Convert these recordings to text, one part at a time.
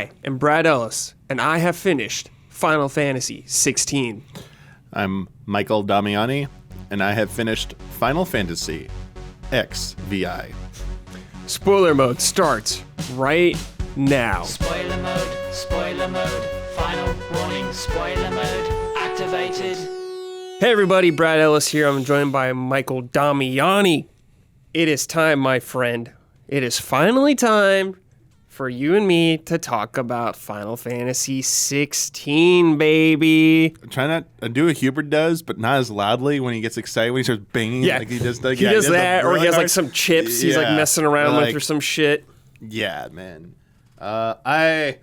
I am Brad Ellis, and I have finished Final Fantasy XVI. I'm Michael Damiani, and I have finished Final Fantasy XVI. Spoiler mode starts right now. Spoiler mode, final warning, spoiler mode, activated. Hey everybody, Brad Ellis here. I'm joined by Michael Damiani. It is time, my friend. It is finally time for you and me to talk about Final Fantasy XVI, baby. Try not to do what Hubert does, but not as loudly when he gets excited, when he starts banging. Yeah, like he does, like, he does that, or he has hard. like some chips he's like messing around with or some shit. Yeah, man. I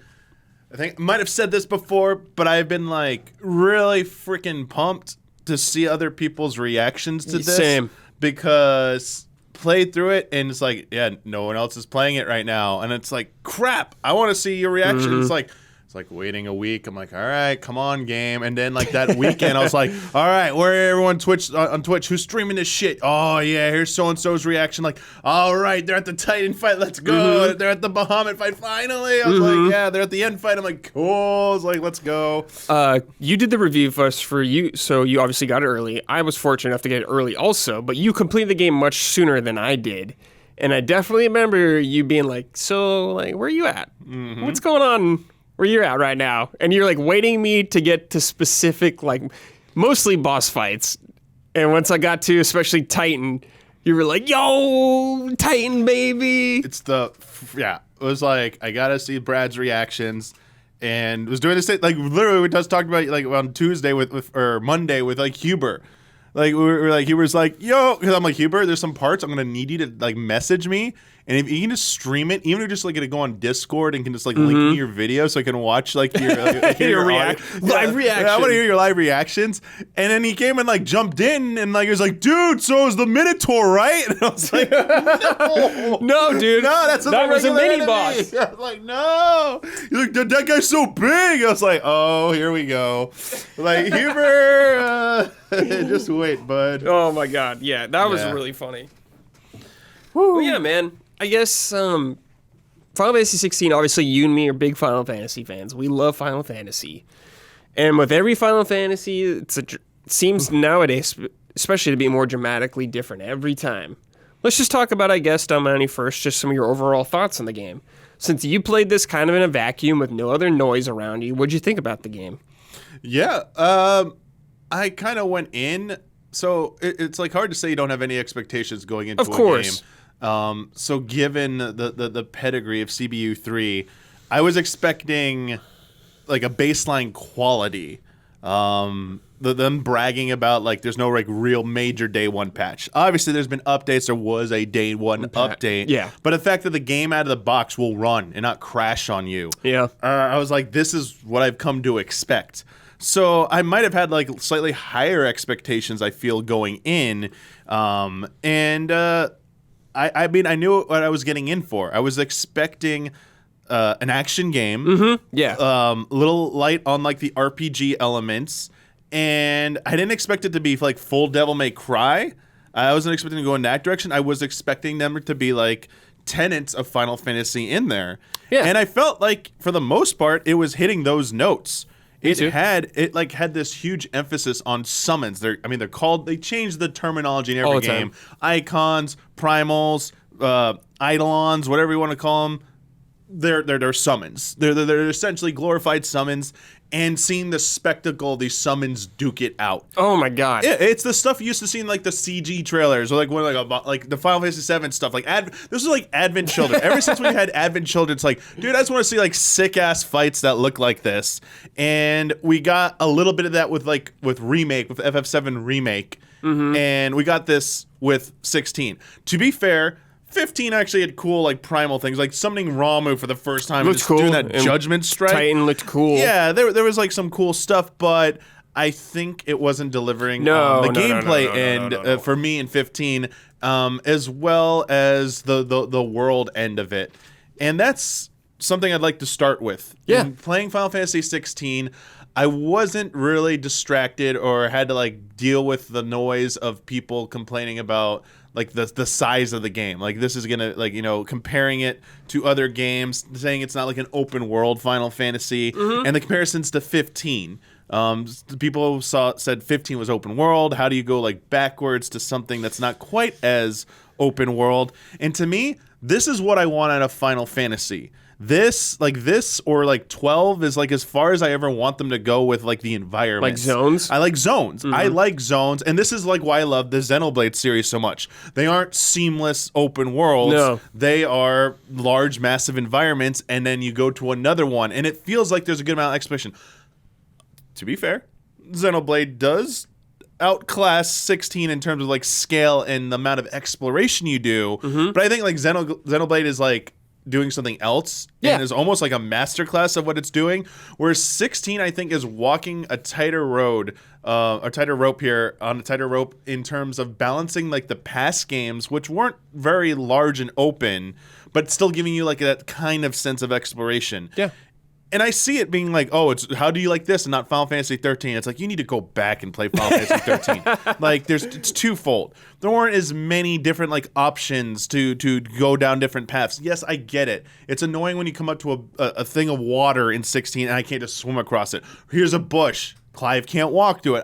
think I might have said this before, but I've been like really freaking pumped to see other people's reactions to this. Same. Because played through it and it's like, yeah, no one else is playing it right now, and it's like, crap, I want to see your reaction. Mm-hmm. It's like waiting a week. I'm like, all right, come on, game. And then like that weekend, I was like, all right, where everyone on Twitch who's streaming this shit? Oh yeah, here's so and so's reaction. Like, all right, they're at the Titan fight. Let's go. Mm-hmm. They're at the Bahamut fight. Finally, I was like, yeah, they're at the end fight. I'm like, cool. I was like, let's go. You did the review first for you, so you obviously got it early. I was fortunate enough to get it early also, but you completed the game much sooner than I did. And I definitely remember you being like, so, like, where are you at? Mm-hmm. What's going on where you're at right now? And you're, like, waiting me to get to specific, like, mostly boss fights. And once I got to, especially Titan, you were like, yo, Titan, baby. It was like, I got to see Brad's reactions. And was doing this thing, like, literally, we just talked about, like, on Tuesday or Monday with, like, Huber. Like, we were like, Huber's like, yo, because I'm like, Huber, there's some parts I'm going to need you to, like, message me. And if you can just stream it, even if you just, like, going to go on Discord and can just, like, link me your video so I can watch, like, your, Your live reaction. I want to hear your live reactions. And then he came and, like, jumped in and, like, he was like, dude, so it was the Minotaur, right? And I was like, no. No, dude. No, that's that was a mini enemy. boss. I was like, no. He's like, that guy's so big. I was like, oh, here we go. Like, Huber, just wait, bud. Oh my god, yeah, that was really funny. Well, yeah, man. I guess Final Fantasy 16, obviously you and me are big Final Fantasy fans. We love Final Fantasy. And with every Final Fantasy, it seems nowadays, especially to be more dramatically different every time. Let's just talk about, I guess, Damiani first, just some of your overall thoughts on the game. Since you played this kind of in a vacuum with no other noise around you, what'd you think about the game? Yeah, I kind of went in, so it's like hard to say you don't have any expectations going into Of course. a game. So given the pedigree of CBU3, I was expecting like a baseline quality. Them bragging about like there's no like real major day one patch. Obviously, there's been updates. There was a day one update. Yeah. But the fact that the game out of the box will run and not crash on you. Yeah. I was like, this is what I've come to expect. So I might have had like slightly higher expectations, I feel, going in. I mean, I knew what I was getting in for. I was expecting an action game. Mm-hmm. Yeah. Little light on like the RPG elements. And I didn't expect it to be like full Devil May Cry. I wasn't expecting to go in that direction. I was expecting them to be like tenets of Final Fantasy in there. Yeah. And I felt like for the most part, it was hitting those notes. It had this huge emphasis on summons. They changed the terminology in every game. Icons, primals, eidolons, whatever you want to call them. They're summons. They're essentially glorified summons, and seeing the spectacle of these summons duke it out. Oh my god! It's the stuff you used to see in like the CG trailers, or like like the Final Fantasy VII stuff. Like this was like Advent Children. Ever since we had Advent Children, it's like, dude, I just want to see like sick ass fights that look like this. And we got a little bit of that with FF7 remake, and we got this with 16. To be fair, 15 actually had cool like primal things, like summoning Ramu for the first time. Looked cool. Doing that And Judgment Strike. Titan looked cool. Yeah, there was like some cool stuff, but I think it wasn't delivering the gameplay end for me in 15, as well as the world end of it. And that's something I'd like to start with. Yeah. In playing Final Fantasy 16, I wasn't really distracted or had to like deal with the noise of people complaining about like the size of the game. Like this is gonna like comparing it to other games, saying it's not like an open world Final Fantasy, and the comparisons to 15. People said 15 was open world. How do you go like backwards to something that's not quite as open world? And to me, this is what I want out of Final Fantasy. This or like 12 is like as far as I ever want them to go with like the environment. Like zones? I like zones. I like zones, and this is like why I love the Xenoblade series so much. They aren't seamless open worlds. No. They are large, massive environments, and then you go to another one, and it feels like there's a good amount of exploration. To be fair, Xenoblade does outclass 16 in terms of like scale and the amount of exploration you do. But I think like Xenoblade is like doing something else and is almost like a masterclass of what it's doing. Whereas 16, I think, is walking a tighter road, a tighter rope here on a tighter rope in terms of balancing like the past games, which weren't very large and open, but still giving you like that kind of sense of exploration. Yeah. And I see it being like, oh, it's how do you like this and not Final Fantasy 13? It's like you need to go back and play Final Fantasy 13. Like it's twofold. There weren't as many different like options to go down different paths. Yes, I get it. It's annoying when you come up to a thing of water in 16 and I can't just swim across it. Here's a bush. Clive can't walk through it.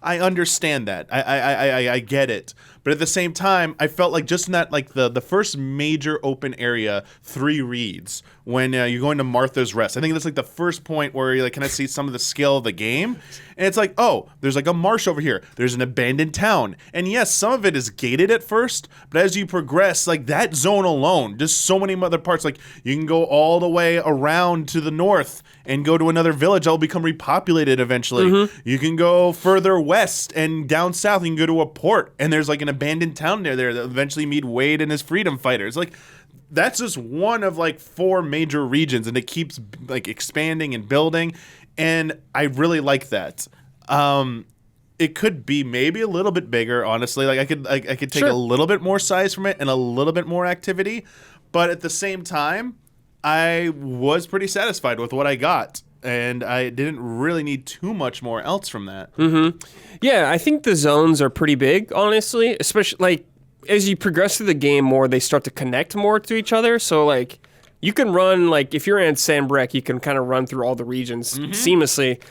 I understand that. I get it. But at the same time, I felt like just in that, like the first major open area, 3 reads, when you're going to Martha's Rest. I think that's like the first point where you're like, can I see some of the skill of the game? And it's like, oh, there's like a marsh over here. There's an abandoned town. And yes, some of it is gated at first, but as you progress, like that zone alone, just so many other parts, like you can go all the way around to the north and go to another village that'll become repopulated eventually. You can go further west and down south, you can go to a port, and there's like an abandoned town there that eventually meet Wade and his freedom fighters. Like that's just one of like 4 major regions, and it keeps like expanding and building, and I really like that. It could be maybe a little bit bigger, honestly. Like I could take a little bit more size from it and a little bit more activity, but at the same time, I was pretty satisfied with what I got, and I didn't really need too much more else from that. Yeah, I think the zones are pretty big, honestly, especially like as you progress through the game more, they start to connect more to each other. So like you can run, like if you're in Sanbreque, you can kind of run through all the regions seamlessly.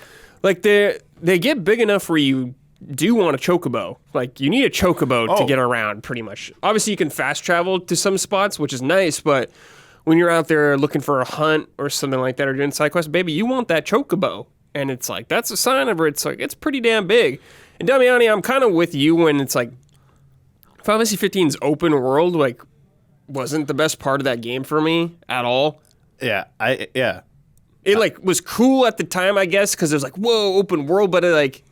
Like they get big enough where you do want a chocobo. Like you need a chocobo to get around pretty much. Obviously you can fast travel to some spots, which is nice, but when you're out there looking for a hunt or something like that or doing side quests, baby, you want that chocobo. And it's like, that's a sign of it. It's like, it's pretty damn big. And Damiani, I'm kind of with you when it's like, Final Fantasy 15's open world, like, wasn't the best part of that game for me at all. Yeah, It, like, was cool at the time, I guess, because it was like, whoa, open world. But, it, like,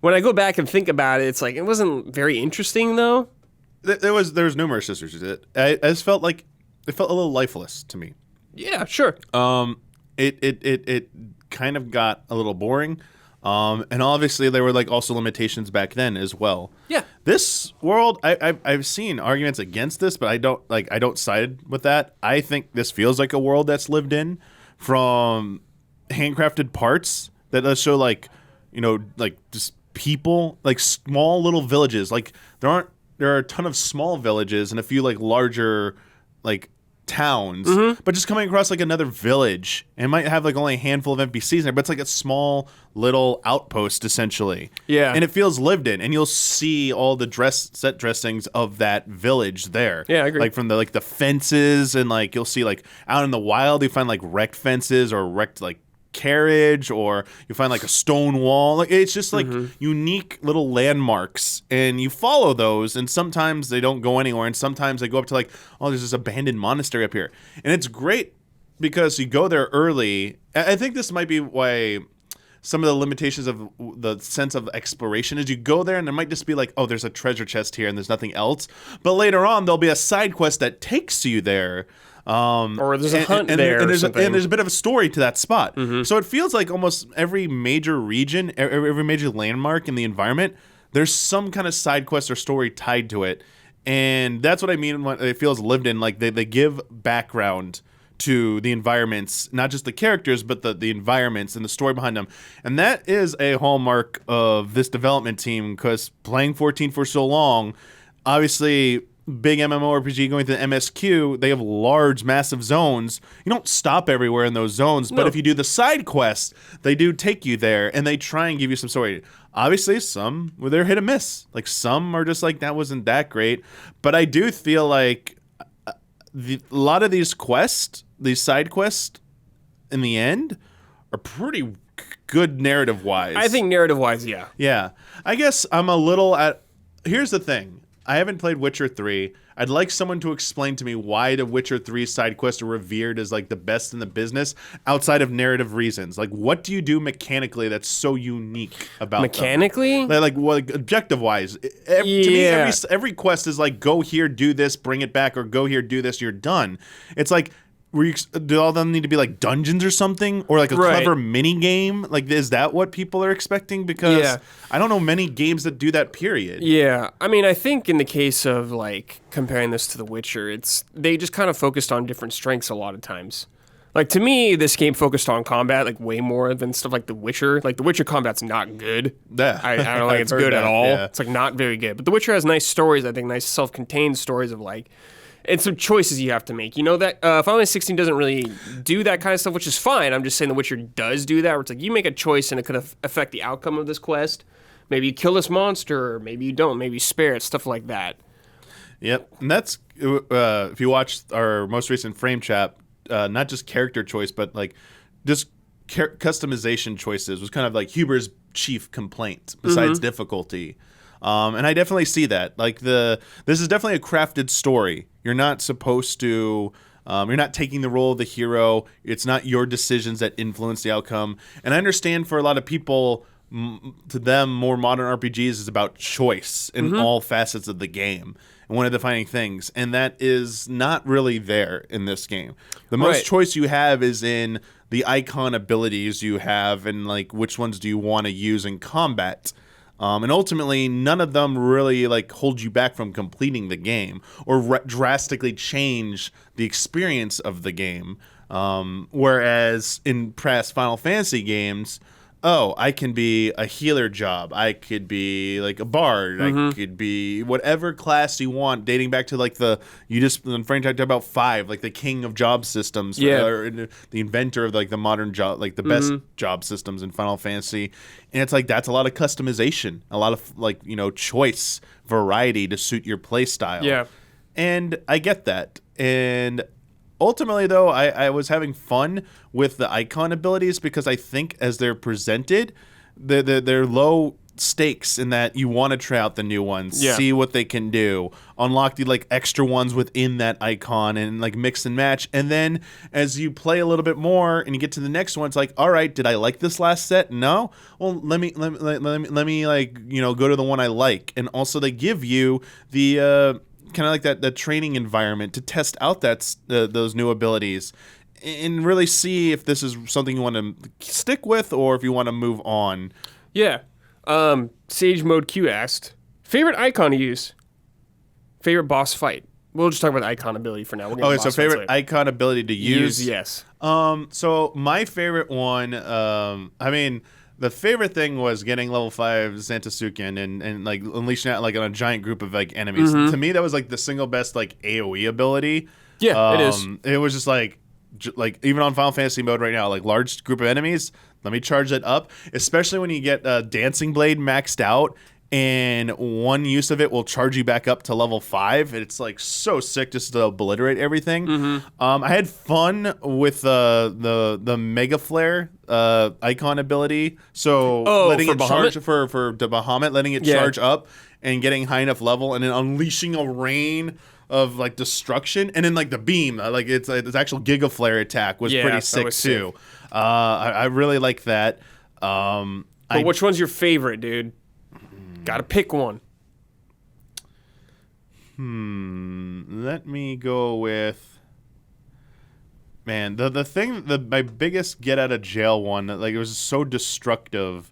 when I go back and think about it, it's like, it wasn't very interesting, though. There was numerous sisters. I just felt like it felt a little lifeless to me. Yeah, sure. It kind of got a little boring. And obviously there were like also limitations back then as well. Yeah. This world, I've seen arguments against this, but I don't side with that. I think this feels like a world that's lived in from handcrafted parts that show like, like just people, like small little villages. Like there are a ton of small villages and a few like larger like towns, but just coming across like another village, and it might have like only a handful of NPCs in there, but it's like a small little outpost essentially. Yeah. And it feels lived in, and you'll see all the set dressings of that village there. Yeah, I agree. Like from the fences, and like you'll see like out in the wild you find like wrecked fences or wrecked like carriage, or you find like a stone wall. Like it's just like unique little landmarks, and you follow those, and sometimes they don't go anywhere, and sometimes they go up to like, oh, there's this abandoned monastery up here, and it's great because you go there early. I think this might be why some of the limitations of the sense of exploration is you go there and there might just be like, oh, there's a treasure chest here and there's nothing else, but later on there'll be a side quest that takes you there. Or there's a hunt there, and there's a bit of a story to that spot. So it feels like almost every major region, every major landmark in the environment, there's some kind of side quest or story tied to it, and that's what I mean when it feels lived in. Like they give background to the environments, not just the characters, but the environments and the story behind them, and that is a hallmark of this development team. Because playing 14 for so long, obviously, big MMORPG going to the MSQ, they have large, massive zones. You don't stop everywhere in those zones, but No. if you do the side quests, they do take you there, and they try and give you some story. Obviously, some, well, they're hit and miss. Like, some are just like, that wasn't that great. But I do feel like a lot of these quests, these side quests, in the end, are pretty good narrative-wise. I think narrative-wise, yeah. Yeah. I guess I'm a little at... Here's the thing. I haven't played Witcher 3. I'd like someone to explain to me why the Witcher 3 side quests are revered as like the best in the business outside of narrative reasons. Like, what do you do mechanically that's so unique about Mechanically? them? Like objective-wise. To me, every quest is like, go here, do this, bring it back, or go here, do this, you're done. It's like... do all of them need to be like dungeons or something, or like a clever mini game? Like, is that what people are expecting? Because I don't know many games that do that. Period. Yeah, I mean, I think in the case of like comparing this to The Witcher, they just kind of focused on different strengths a lot of times. Like, to me, this game focused on combat like way more than stuff like The Witcher. Like, The Witcher combat's not good. Yeah. I don't think it's good at all. Yeah. It's like not very good. But The Witcher has nice stories. I think nice self-contained stories of like. And some choices you have to make. You know that Final Fantasy 16 doesn't really do that kind of stuff, which is fine. I'm just saying The Witcher does do that, where it's like you make a choice and it could affect the outcome of this quest. Maybe you kill this monster, or maybe you don't. Maybe you spare it, stuff like that. Yep. And that's, if you watch our most recent frame chat, not just character choice, but like just customization choices was kind of like Huber's chief complaint besides difficulty. And I definitely see that. Like this is definitely a crafted story. You're not supposed to. You're not taking the role of the hero. It's not your decisions that influence the outcome. And I understand for a lot of people, to them, more modern RPGs is about choice in all facets of the game and one of the defining things. And that is not really there in this game. The most choice you have is in the icon abilities you have and like which ones do you want to use in combat. And ultimately, none of them really like hold you back from completing the game or drastically change the experience of the game. Whereas in past Final Fantasy games, I can be a healer job. I could be like a bard. I could be whatever class you want, dating back to like when Frank talked about 5, like the king of job systems, or the inventor of like the modern job, like the best job systems in Final Fantasy. And it's like that's a lot of customization, a lot of like, choice, variety to suit your play style. Yeah. And I get that. And ultimately, though, I was having fun with the icon abilities because I think as they're presented, they're low stakes in that you want to try out the new ones, see what they can do, unlock the like extra ones within that icon and like mix and match. And then as you play a little bit more and you get to the next one, it's like, all right, did I like this last set? No. Well, let me like, go to the one I like. And also they give you the kind of like that training environment to test out those new abilities and really see if this is something you want to stick with or if you want to move on. Yeah. Sage Mode Q asked, favorite icon to use? Favorite boss fight? We'll just talk about icon ability for now. Okay, so favorite icon ability to use? Yes. So my favorite one, the favorite thing was getting level 5 Xantasuken and like unleashing out like on a giant group of like enemies. To me, that was like the single best like AoE ability. Yeah, it is. It was just like even on Final Fantasy mode right now, like large group of enemies. Let me charge it up, especially when you get Dancing Blade maxed out. And one use of it will charge you back up to level 5. It's like so sick just to obliterate everything. I had fun with the Mega Flare icon ability. So letting it charge for the Bahamut, letting it charge up and getting high enough level, and then unleashing a rain of like destruction, and then like the beam, like it's actual Giga Flare attack was pretty sick too. I really like that. But which one's your favorite, dude? Gotta pick one. Let me go with, man, my biggest get out of jail one that like it was so destructive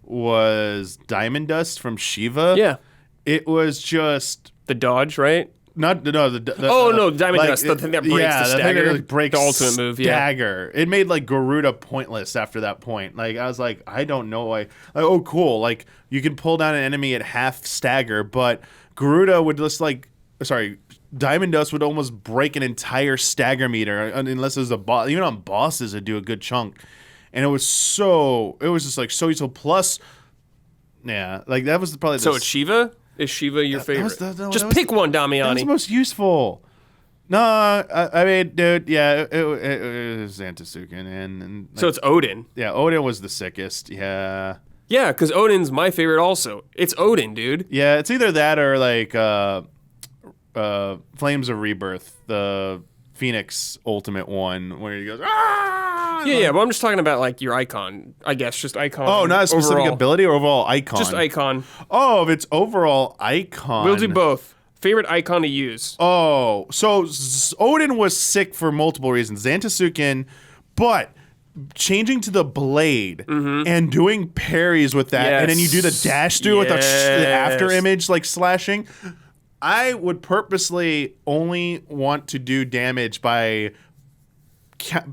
was Diamond Dust from Shiva. Yeah. It was just the dodge, right? Not no the Oh no, Diamond Dust, the thing that breaks the thing stagger. that, like, breaks the ultimate move. Yeah. Stagger. It made like Garuda pointless after that point. Like I was like, I don't know why. Like, oh cool, like you can pull down an enemy at half stagger, but Garuda would just Diamond Dust would almost break an entire stagger meter unless it was a boss. Even on bosses, it'd do a good chunk, and it was just like so useful. Plus, yeah, like that was probably So it's Shiva. Is Shiva your favorite? Just pick one, Damiani. That was the most useful. No, I mean, dude, yeah, it was Xantasuken, and like, so it's Odin. Yeah, Odin was the sickest. Yeah. Yeah, because Odin's my favorite also. It's Odin, dude. Yeah, it's either that or like Flames of Rebirth, the Phoenix Ultimate one, where he goes, ah! Yeah, but I'm just talking about like your icon, I guess, just icon. Oh, not a specific overall. ability or overall icon? Just icon. Oh, if it's overall icon. We'll do both. Favorite icon to use. Oh, so Odin was sick for multiple reasons. Xantasuken, but changing to the blade and doing parries with that, and then you do the dash through with the after image like slashing. I would purposely only want to do damage by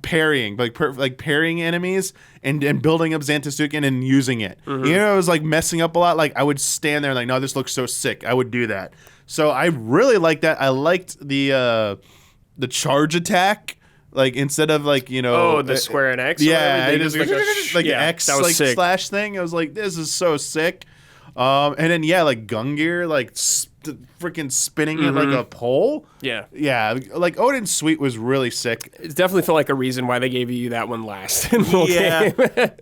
parrying, like parrying enemies and building up Xantasuken and using it. You know, it was like messing up a lot. Like I would stand there like, no, this looks so sick. I would do that. So I really liked that. I liked the charge attack. Like instead of like, you know, the square and X. Yeah, it is like X that was like sick. slash thing. I was like, this is so sick. And then like Gungnir, like freaking spinning it like a pole. Yeah, like Odin's Suite was really sick. it definitely felt like a reason why they gave you that one last in the whole game.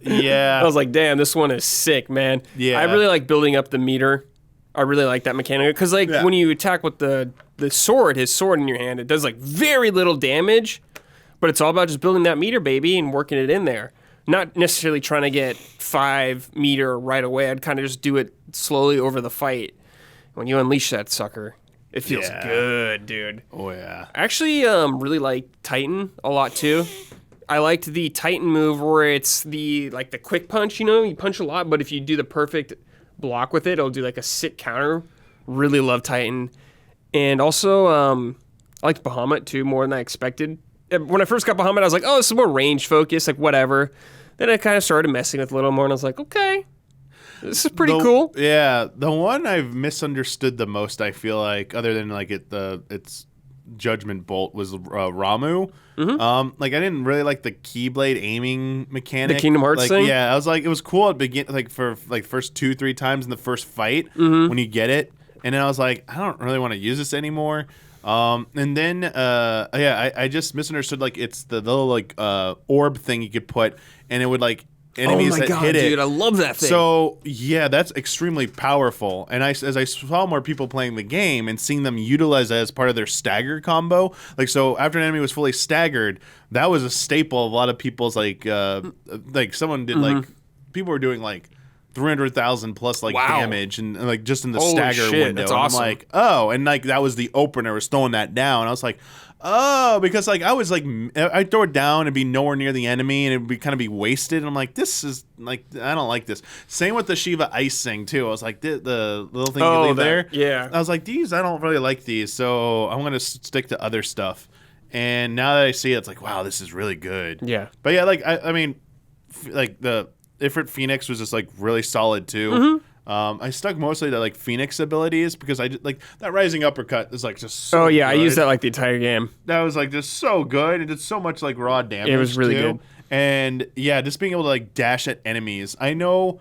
Yeah. I was like, damn, this one is sick, man. Yeah. I really like building up the meter. I really like that mechanic because like when you attack with the sword, his sword in your hand, it does like very little damage, but it's all about just building that meter, baby, and working it in there. Not necessarily trying to get 5 meter right away. I'd kind of just do it slowly over the fight. When you unleash that sucker, it feels good, dude. Oh yeah. I actually really like Titan a lot too. I liked the Titan move where it's the quick punch, you know, you punch a lot, but if you do the perfect block with it, it'll do like a sick counter. Really love Titan. And also I liked Bahamut too more than I expected. When I first got Bahamut, I was like, oh, this is more range focused, like whatever. Then I kind of started messing with it a little more, and I was like, okay, this is pretty cool. Yeah, the one I've misunderstood the most, I feel like, other than like its Judgment Bolt, was Ramu. Like I didn't really like the Keyblade aiming mechanic. The Kingdom Hearts thing? Yeah, I was like, it was cool at like for like first 2-3 times in the first fight when you get it, and then I was like, I don't really want to use this anymore. And then I just misunderstood, like it's the little like orb thing you could put, and it would like enemies that hit it. Dude, I love that thing. So yeah, that's extremely powerful. And as I saw more people playing the game and seeing them utilize that as part of their stagger combo, like so after an enemy was fully staggered, that was a staple of a lot of people's like someone did like people were doing like 300,000 plus like damage and like just in the stagger window. That's awesome. I'm like, oh, and like that was the opener, was throwing that down. I was like, oh, because like I was like, I'd throw it down and be nowhere near the enemy and it would be kind of be wasted. And I'm like, this is like, I don't like this. Same with the Shiva Ice thing too. I was like, the little thing you leave there. Yeah. I was like, these, I don't really like these. So I'm going to stick to other stuff. And now that I see it, it's like, wow, this is really good. Yeah. But yeah, like, I mean, like the Ifrit Phoenix was just like really solid too. I stuck mostly to like Phoenix abilities because I just, like that rising uppercut is like just so good. I used that like the entire game. That was like just so good. It did so much like raw damage. It was really good. And yeah, just being able to like dash at enemies. I know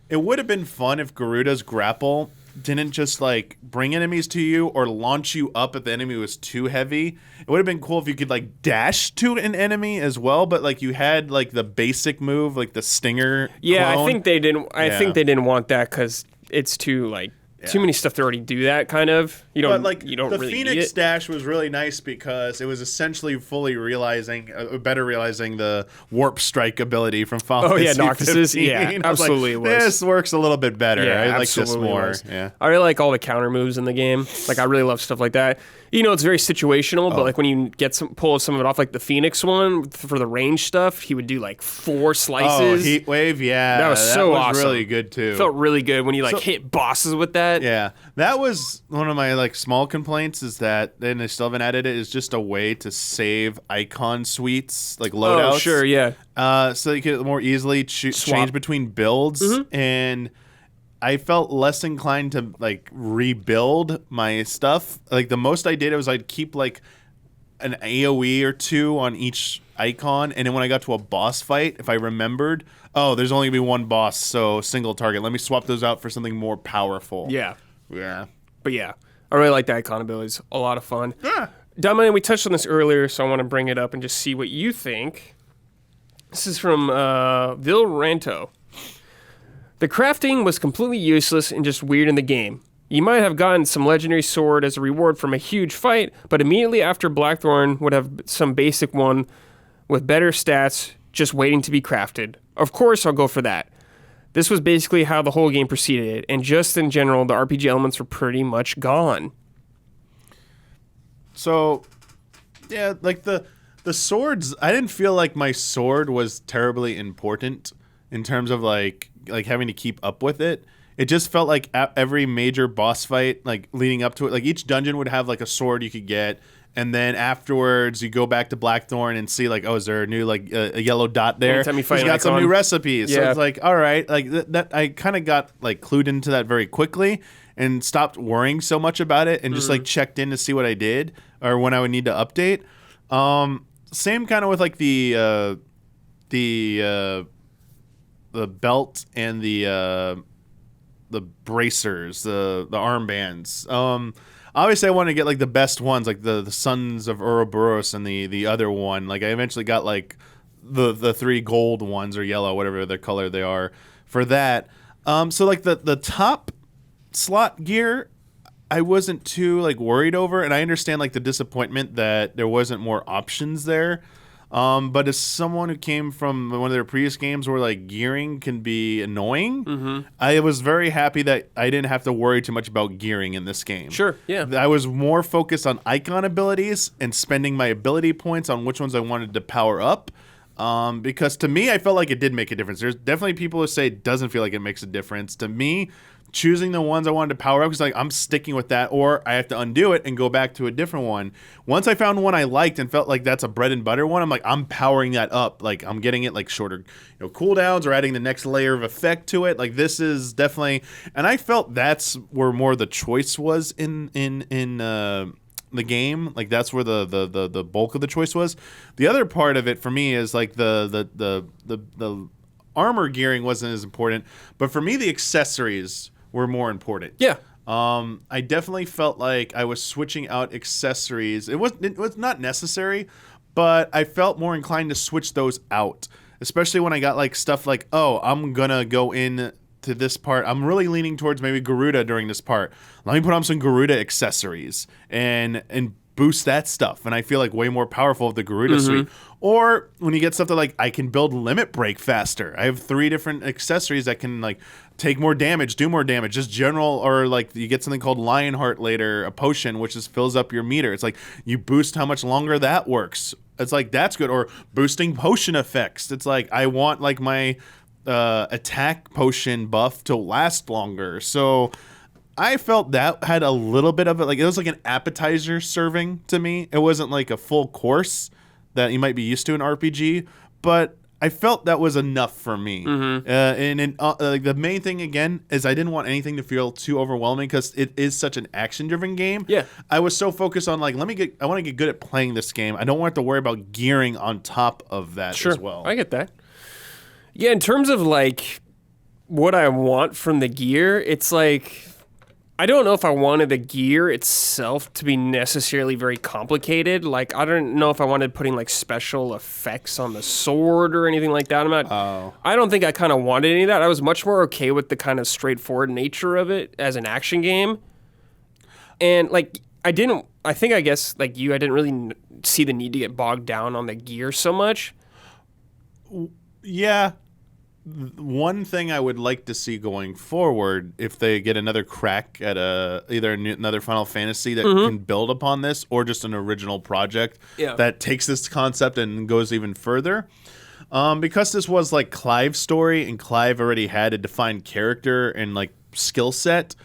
it would have been fun if Garuda's grapple didn't just like bring enemies to you or launch you up if the enemy was too heavy. It would have been cool if you could like dash to an enemy as well, but like you had like the basic move, like the stinger. Yeah, clone. I think they didn't. I think they didn't want that because it's too like too many stuff to already do that kind of. You don't. But like you don't the really Phoenix need it. dash was really nice because it was essentially fully realizing, better realizing the warp strike ability from Final Fantasy Noctis's. 15. Yeah, I was absolutely. Like, it was. This works a little bit better. Yeah, I like this absolutely more. was. Yeah. I really like all the counter moves in the game. Like I really love stuff like that. You know, it's very situational, but like when you pull some of it off, like the Phoenix one for the range stuff, he would do like 4 slices. Oh, Heat Wave, yeah. That was so awesome. Really good too. Felt really good when you like hit bosses with that. that. Yeah, that was one of my like small complaints is that, and they still haven't added it, is just a way to save icon suites, like loadouts. Oh, sure, yeah. So you could more easily change between builds. And I felt less inclined to like rebuild my stuff. Like the most I did was I'd keep like an AoE or two on each icon, and then when I got to a boss fight, if I remembered, oh, there's only gonna be one boss, so single target. Let me swap those out for something more powerful. Yeah. Yeah. But yeah, I really like the icon abilities. A lot of fun. Yeah. Damiani, we touched on this earlier, so I want to bring it up and just see what you think. This is from Vil Ranto. The crafting was completely useless and just weird in the game. You might have gotten some legendary sword as a reward from a huge fight, but immediately after Blackthorn would have some basic one with better stats just waiting to be crafted. Of course, I'll go for that. This was basically how the whole game proceeded, and just in general, the RPG elements were pretty much gone. So, yeah, like the swords, I didn't feel like my sword was terribly important in terms of like having to keep up with it. It just felt like every major boss fight, like leading up to it, like each dungeon would have like a sword you could get, and then afterwards you go back to Blackthorn and see like, oh, is there a new like a yellow dot there? Anytime you fight He's got some new recipes. So Yeah. it's like, all right, like that I kind of got like clued into that very quickly and stopped worrying so much about it and just like checked in to see what I did or when I would need to update. Same kind of with like the belt and the bracers, the armbands. Obviously, I wanted to get like the best ones, like the Sons of Ouroboros and the other one. Like I eventually got like the 3 gold ones or yellow, whatever the color they are for that. So like the top slot gear, I wasn't too like worried over, and I understand like the disappointment that there wasn't more options there. But as someone who came from one of their previous games where like gearing can be annoying, I was very happy that I didn't have to worry too much about gearing in this game. Sure, yeah. I was more focused on icon abilities and spending my ability points on which ones I wanted to power up. Because to me, I felt like it did make a difference. There's definitely people who say it doesn't feel like it makes a difference. To me, choosing the ones I wanted to power up because like I'm sticking with that, or I have to undo it and go back to a different one. Once I found one I liked and felt like that's a bread and butter one, I'm like, I'm powering that up. Like I'm getting it like shorter, cooldowns or adding the next layer of effect to it. Like this is definitely, and I felt that's where more the choice was in the game. Like that's where the bulk of the choice was. The other part of it for me is like the armor gearing wasn't as important, but for me the accessories were more important. Yeah. I definitely felt like I was switching out accessories. It was not necessary, but I felt more inclined to switch those out, especially when I got like stuff like, oh, I'm gonna go in to this part. I'm really leaning towards maybe Garuda during this part. Let me put on some Garuda accessories and boost that stuff, and I feel like way more powerful of the Garuda suite. Or when you get stuff that like I can build limit break faster. I have 3 different accessories that can like take more damage, do more damage, just general, or like you get something called Lionheart later, a potion which just fills up your meter. It's like you boost how much longer that works. It's like that's good. Or boosting potion effects. It's like I want like my attack potion buff to last longer. So I felt that had a little bit of it. Like it was like an appetizer serving to me. It wasn't like a full course that you might be used to in RPG, but I felt that was enough for me. Like the main thing again is I didn't want anything to feel too overwhelming because it is such an action-driven game. Yeah, I was so focused on like I want to get good at playing this game. I don't want to worry about gearing on top of that as well. I get that. Yeah, in terms of like what I want from the gear, it's like I don't know if I wanted the gear itself to be necessarily very complicated. Like, I don't know if I wanted putting like special effects on the sword or anything like that. I don't think I kind of wanted any of that. I was much more okay with the kind of straightforward nature of it as an action game. And like, I guess like you, I didn't really see the need to get bogged down on the gear so much. Yeah. One thing I would like to see going forward, if they get another crack at either another Final Fantasy that can build upon this, or just an original project that takes this concept and goes even further. Because this was like Clive's story, and Clive already had a defined character and like skill set,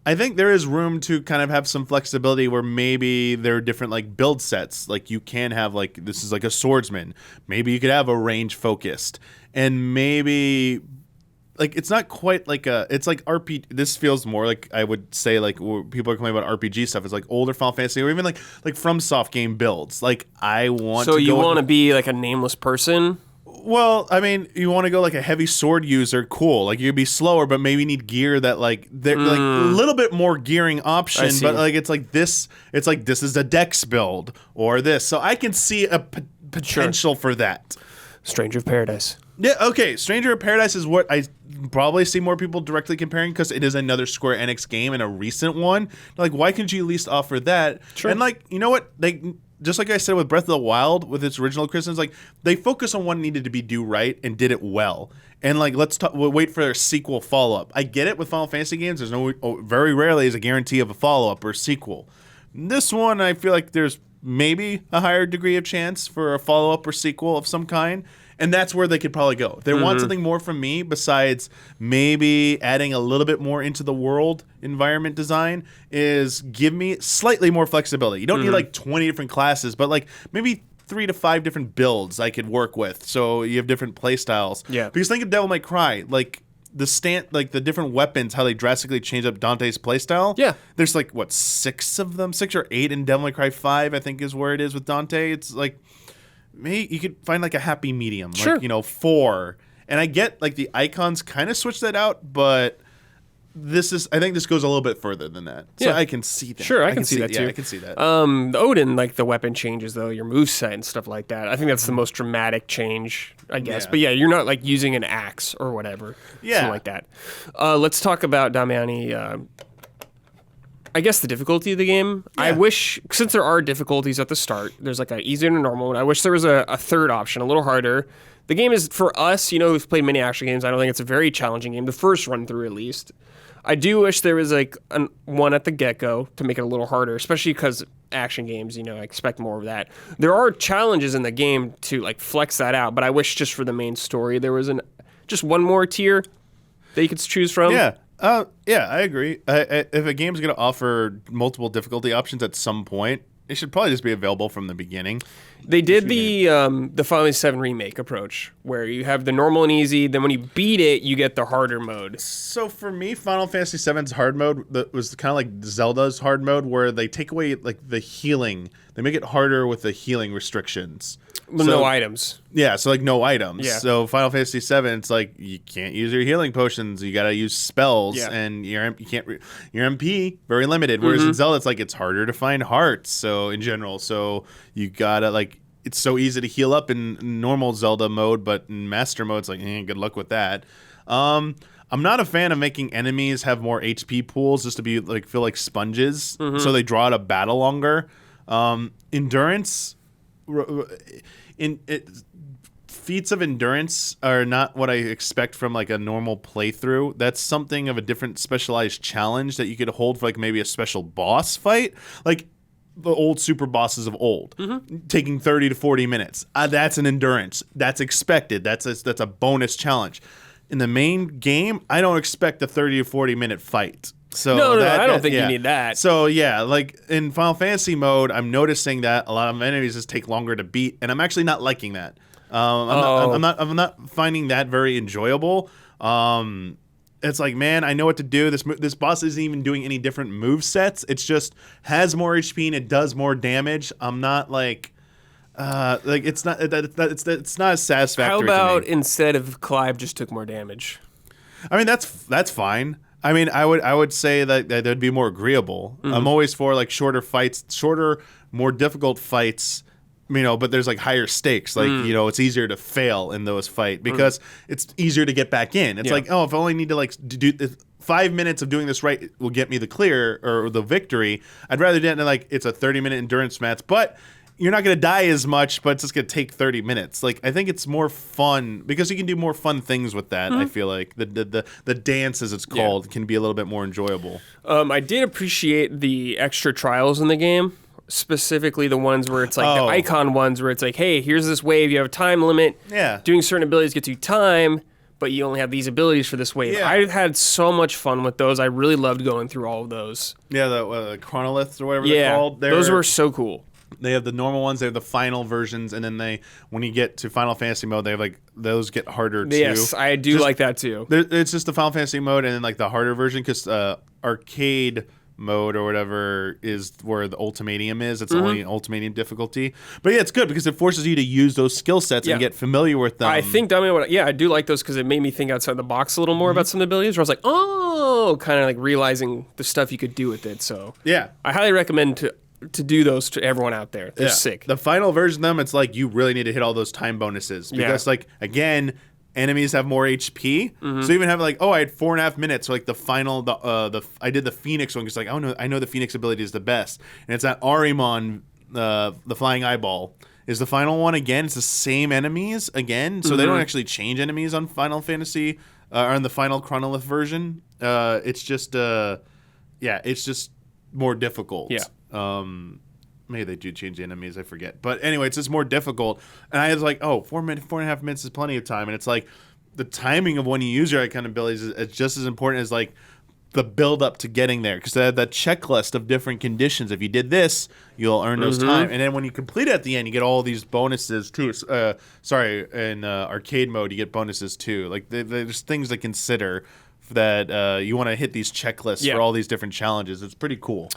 I think there is room to kind of have some flexibility where maybe there are different like build sets. Like you can have like this is like a swordsman. Maybe you could have a range focused, and maybe like it's not quite like it's like RPG. This feels more like I would say like people are complaining about RPG stuff. It's like older Final Fantasy or even like FromSoft game builds. Like I want. So to you go want to be like a nameless person? Well, I mean, you want to go like a heavy sword user, cool. Like you'd be slower, but maybe need gear that like they're like a little bit more gearing option. But like it's like this is a dex build or this. So I can see a potential for that. Stranger of Paradise. Yeah, okay. Stranger of Paradise is what I probably see more people directly comparing because it is another Square Enix game and a recent one. Like, why couldn't you at least offer that? Sure. And like, you know what? Just like I said with Breath of the Wild, with its original criticisms, like they focus on what needed to be do right and did it well. And like, we'll wait for a sequel follow-up. I get it with Final Fantasy games. There's very rarely is a guarantee of a follow-up or sequel. This one, I feel like there's maybe a higher degree of chance for a follow-up or sequel of some kind. And that's where they could probably go. If they want something more from me besides maybe adding a little bit more into the world environment design is give me slightly more flexibility. You don't need like 20 different classes, but like maybe 3 to 5 different builds I could work with. So you have different play styles. Yeah. Because think of Devil May Cry, like the different weapons, how they drastically change up Dante's playstyle. Yeah. There's like, what, 6 of them? 6 or 8 in Devil May Cry 5, I think is where it is with Dante. It's like... Maybe you could find like a happy medium, sure. like 4. And I get like the icons kind of switch that out, but I think this goes a little bit further than that. So I can see that. Sure, I can see that too. Yeah, I can see that. The Odin, like the weapon changes though, your moveset and stuff like that. I think that's the most dramatic change, I guess. Yeah. But yeah, you're not like using an axe or whatever. Yeah. Something like that. Let's talk about Damiani. I guess the difficulty of the game. Yeah. I wish, since there are difficulties at the start, there's like an easier and a normal one. I wish there was a third option, a little harder. The game is, for us, who've played many action games, I don't think it's a very challenging game, the first run through at least. I do wish there was like one at the get-go to make it a little harder, especially because action games, I expect more of that. There are challenges in the game to like flex that out, but I wish just for the main story there was just one more tier that you could choose from. Yeah. Yeah, I agree. If a game's going to offer multiple difficulty options at some point, it should probably just be available from the beginning. They did the Final Fantasy VII Remake approach, where you have the normal and easy, then when you beat it, you get the harder mode. So for me, Final Fantasy VII's hard mode was kind of like Zelda's hard mode, where they take away like the healing. They make it harder with the healing restrictions. No items. Yeah, so like no items. Yeah. So Final Fantasy VII, it's like you can't use your healing potions. You got to use spells, and your MP very limited. Whereas in Zelda, it's like it's harder to find hearts. So in general, so you gotta like it's so easy to heal up in normal Zelda mode, but in Master mode, it's like good luck with that. I'm not a fan of making enemies have more HP pools just to be like feel like sponges, so they draw out a battle longer. Endurance. Feats of endurance are not what I expect from like a normal playthrough. That's something of a different specialized challenge that you could hold for like maybe a special boss fight, like the old super bosses of old, taking 30 to 40 minutes. That's an endurance. That's expected. That's a bonus challenge. In the main game, I don't expect a 30 to 40 minute fight. So no, I don't think you need that. So yeah, like in Final Fantasy mode, I'm noticing that a lot of enemies just take longer to beat, and I'm actually not liking that. I'm not finding that very enjoyable. It's like, man, I know what to do. This boss isn't even doing any different move sets. It's just has more HP and it does more damage. I'm not like it's not as satisfactory. How about to me. Instead of Clive just took more damage? I mean, that's fine. I mean, I would say that would be more agreeable. I'm always for like shorter fights, more difficult fights, but there's like higher stakes. Like, it's easier to fail in those fights because it's easier to get back in. It's like, if I only need to like do 5 minutes of doing this right will get me the clear or the victory. I'd rather do it like it's a 30-minute endurance match, but you're not going to die as much, but it's just going to take 30 minutes. Like, I think it's more fun because you can do more fun things with that. I feel like the dance, as it's called, can be a little bit more enjoyable. I did appreciate the extra trials in the game, specifically the ones where it's like the icon ones where it's like, hey, here's this wave, you have a time limit. Yeah. Doing certain abilities gets you time, but you only have these abilities for this wave. Yeah. I had so much fun with those. I really loved going through all of those. Yeah, the chronoliths or whatever they're called. Those were so cool. They have the normal ones, they have the final versions, and then when you get to Final Fantasy mode, they have like those get harder too. Yes, I do like that too. It's just the Final Fantasy mode and then like the harder version because arcade mode or whatever is where the ultimatium is. It's only ultimatium difficulty. But yeah, it's good because it forces you to use those skill sets and get familiar with them. I think Damiani, I do like those because it made me think outside the box a little more about some of the abilities where I was like, oh, kind of like realizing the stuff you could do with it. So yeah, I highly recommend to do those to everyone out there. They're sick. The final version of them, it's like you really need to hit all those time bonuses because like again, enemies have more HP. So even have like, I had 4.5 minutes. So like the final, I did the Phoenix one because like, I know the Phoenix ability is the best, and it's that Arimon, the flying eyeball. Is the final one again? It's the same enemies again, so they don't actually change enemies on Final Fantasy or on the final Chronolith version. It's just it's just more difficult. Yeah. Maybe they do change the enemies, I forget. But anyway, it's just more difficult. And I was like, 4.5 minutes is plenty of time. And it's like the timing of when you use your icon abilities is just as important as like the build up to getting there. Because they had that checklist of different conditions. If you did this, you'll earn those time. And then when you complete it at the end, you get all these bonuses too. In arcade mode, you get bonuses too. Like there's things to consider that you want to hit these checklists for all these different challenges. It's pretty cool.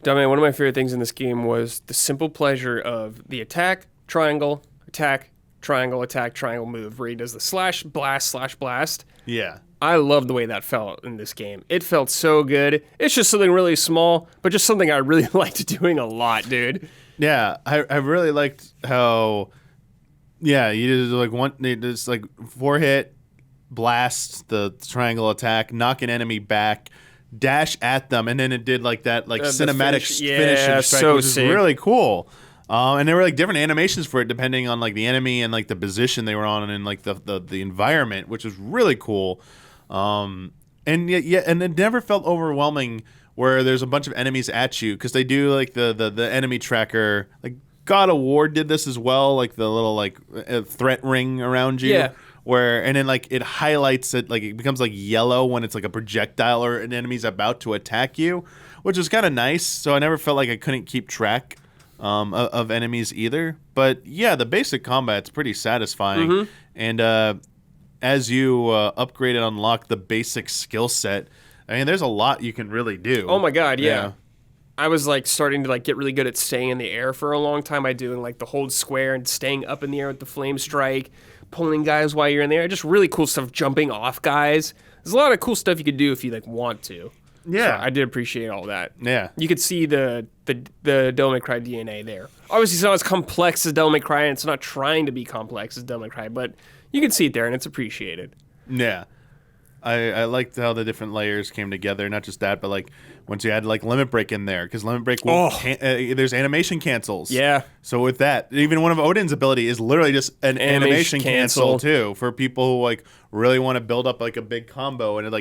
Damiani, one of my favorite things in this game was the simple pleasure of the attack, triangle, attack, triangle, attack, triangle move, where he does the slash, blast. Yeah. I love the way that felt in this game. It felt so good. It's just something really small, but just something I really liked doing a lot, dude. Yeah, I really liked how, you did like 4-hit, blast, the triangle attack, knock an enemy back, dash at them, and then it did like that cinematic finishing strike, which is really cool. And there were like different animations for it depending on like the enemy and like the position they were on and like the environment, which was really cool. And it never felt overwhelming where there's a bunch of enemies at you because they do like the enemy tracker. Like God of War did this as well, like the little like threat ring around you. Yeah. And then like it highlights it, like it becomes like yellow when it's like a projectile or an enemy's about to attack you, which is kind of nice. So I never felt like I couldn't keep track of enemies either. But yeah, the basic combat's pretty satisfying. And as you upgrade and unlock the basic skill set, I mean, there's a lot you can really do. Oh my god, yeah. I was like starting to like get really good at staying in the air for a long time by doing like the hold square and staying up in the air with the flame strike, pulling guys while you're in there. Just really cool stuff, jumping off guys. There's a lot of cool stuff you could do if you like want to. Yeah. So I did appreciate all that. Yeah. You could see the Devil May Cry DNA there. Obviously it's not as complex as Devil May Cry, and it's not trying to be complex as Devil May Cry, but you can see it there and it's appreciated. Yeah. I liked how the different layers came together. Not just that, but like once you add like Limit Break in there, because Limit Break there's animation cancels. Yeah. So with that, even one of Odin's ability is literally just an animation cancel too for people who like really want to build up like a big combo. And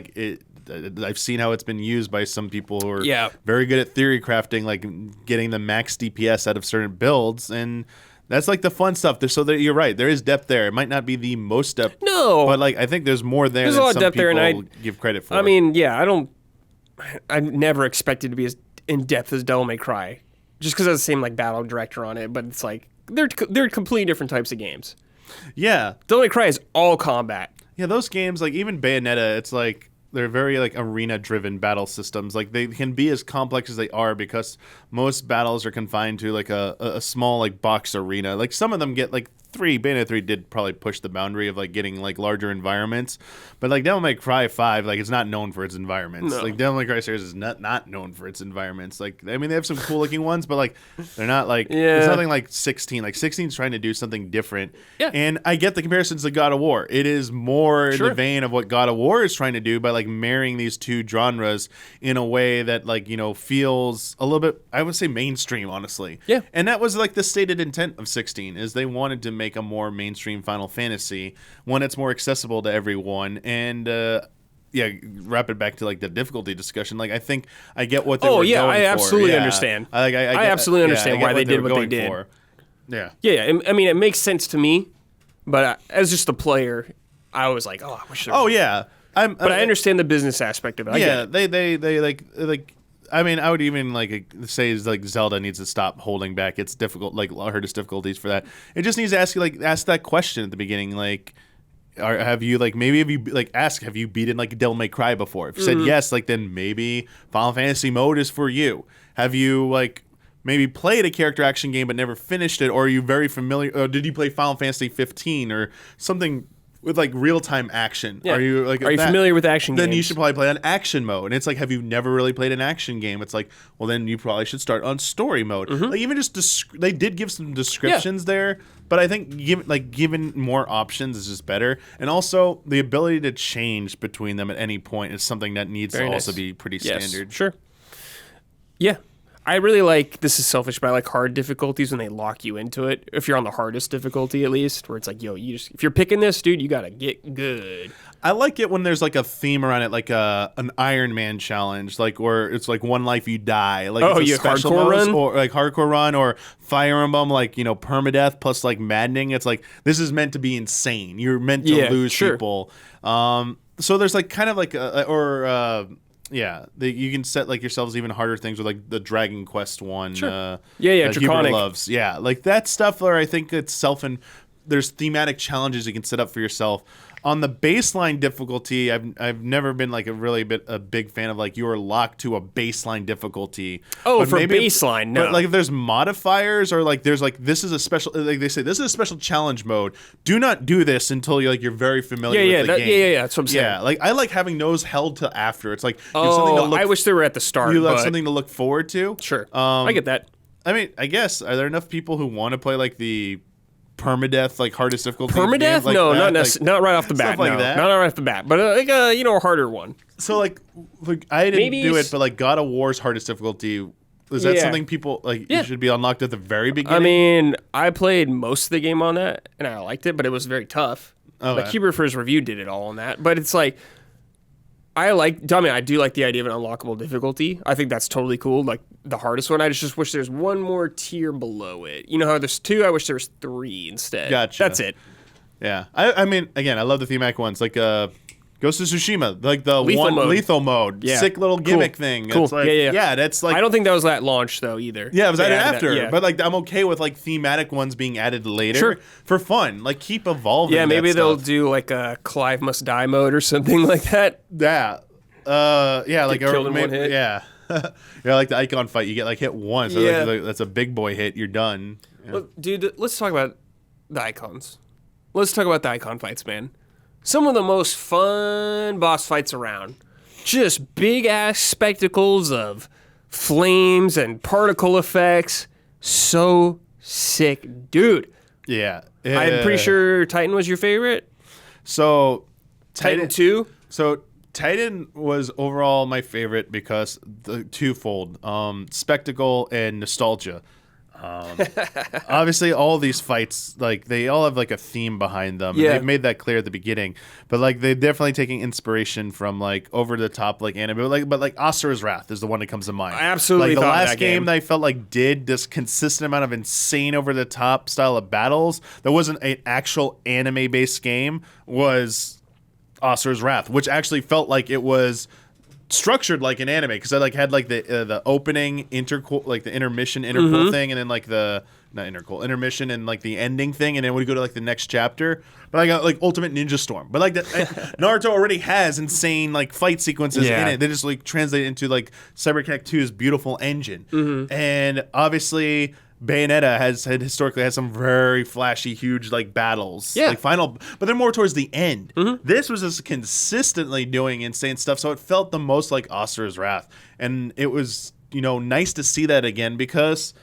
I've seen how it's been used by some people who are very good at theory crafting, like getting the max DPS out of certain builds. And that's like the fun stuff. You're right. There is depth there. It might not be the most depth. No. But like I think there's more there than some people give credit for. I mean, yeah, I never expected to be as in depth as Devil May Cry, just because it has the same like battle director on it. But it's like they're completely different types of games. Yeah. Devil May Cry is all combat. Yeah, those games, like even Bayonetta, it's like they're very like arena-driven battle systems. Like they can be as complex as they are because most battles are confined to like a small like box arena. Like some of them get like Bayonetta 3 did probably push the boundary of like getting like larger environments, but like Devil May Cry 5, like it's not known for its environments. No. Like Devil May Cry series is not known for its environments. Like I mean they have some cool looking ones, but like they're not like it's nothing like 16. Like 16 is trying to do something different. Yeah. And I get the comparisons to God of War. It is more in the vein of what God of War is trying to do by like marrying these two genres in a way that like feels a little bit, I would say, mainstream, honestly. Yeah. And that was like the stated intent of 16 is they wanted to make a more mainstream Final Fantasy, one that's more accessible to everyone. And wrap it back to like the difficulty discussion. Like I think I get what they were going for. I absolutely understand. I absolutely understand why they did what they did. For. Yeah. Yeah. I mean, it makes sense to me, but as just a player, I was like, oh, I wish there Oh was. yeah, But I understand the business aspect of it. I get it. they like. I mean, I would even say like Zelda needs to stop holding back its hardest difficulties for that. It just needs to ask that question at the beginning, like. Have you beaten like Devil May Cry before? If you said yes, like then maybe Final Fantasy mode is for you. Have you like maybe played a character action game but never finished it, or are you very familiar? Or did you play Final Fantasy 15 or something with like real time action? Yeah. Are you familiar with action games? Then you should probably play on action mode. And it's like, have you never really played an action game? It's like, well, then you probably should start on story mode. Like even just they did give some descriptions there, but I think given more options is just better. And also the ability to change between them at any point is something that needs to also be pretty standard. Sure. Yeah. I really like, this is selfish, but I like hard difficulties when they lock you into it. If you're on the hardest difficulty, at least, where it's like, yo, if you're picking this, dude, you gotta get good. I like it when there's like a theme around it, like an Iron Man challenge, like where it's like one life you die, like it's a special hardcore run, or like hardcore run, or Fire Emblem, like permadeath plus like maddening. It's like this is meant to be insane. You're meant to lose people. So there's like kind of like you can set like yourselves even harder things with like the Dragon Quest one. Sure. Hubert Draconic. loves. Yeah, like that stuff where I think it's there's thematic challenges you can set up for yourself. On the baseline difficulty, I've never been like a big fan of like you are locked to a baseline difficulty. Oh, but for baseline, no. But like if there's modifiers or like there's like this is a special, like they say this is a special challenge mode. Do not do this until you're very familiar with the game. Yeah, that's what I'm saying. Yeah, like I like having those held to after. It's like you have something to look. I wish they were at the start. You have something to look forward to. Sure, I get that. I mean, I guess are there enough people who want to play like the permadeath, like hardest difficulty? Permadeath? Like no, that? not right off the bat. Stuff like no. that? Not right off the bat, but a harder one. So like I didn't do it, but like God of War's hardest difficulty, is that something people you should be unlocked at the very beginning? I mean, I played most of the game on that, and I liked it, but it was very tough. Okay. Like Hubert for his review did it all on that, but it's like I do like the idea of an unlockable difficulty. I think that's totally cool. Like the hardest one, I just wish there's one more tier below it. You know how there's 2? I wish there was 3 instead. Gotcha. That's it. Yeah. I mean, again, I love the thematic ones, like Ghost of Tsushima, like the lethal mode, sick little gimmick thing. Cool. It's like, yeah. That's like. I don't think that was at launch though either. Yeah, it was added after. Yeah. But like, I'm okay with like thematic ones being added later for fun. Like, keep evolving. Yeah, maybe they'll stuff. do like a Clive Must Die mode or something like that. Yeah. Like killed in one hit. Yeah. Yeah, like the icon fight, you get like hit once. So that's a big boy hit. You're done. Yeah. Look, dude, let's talk about the icons. Let's talk about the icon fights, man. Some of the most fun boss fights around. Just big ass spectacles of flames and particle effects. So sick, dude. Yeah. I'm pretty sure Titan was your favorite. So Titan 2? So Titan was overall my favorite because the twofold, spectacle and nostalgia. Obviously, all these fights, like they all have like a theme behind them. Yeah, and they've made that clear at the beginning. But like they're definitely taking inspiration from like over the top like anime. But like Asura's Wrath is the one that comes to mind. I absolutely like the thought last that game that I felt like did this consistent amount of insane over the top style of battles. That wasn't an actual anime based game. Was Asura's Wrath, which actually felt like it was structured like an anime because I like had like the opening like the intermission thing, and then like the intermission and like the ending thing, and then we go to like the next chapter. But I got like Ultimate Ninja Storm, but like Naruto already has insane like fight sequences in it. They just like translate it into like CyberConnect 2's beautiful engine, and obviously Bayonetta has historically had some very flashy, huge like battles. Yeah. Like but they're more towards the end. This was just consistently doing insane stuff, so it felt the most like Asura's Wrath. And it was, nice to see that again because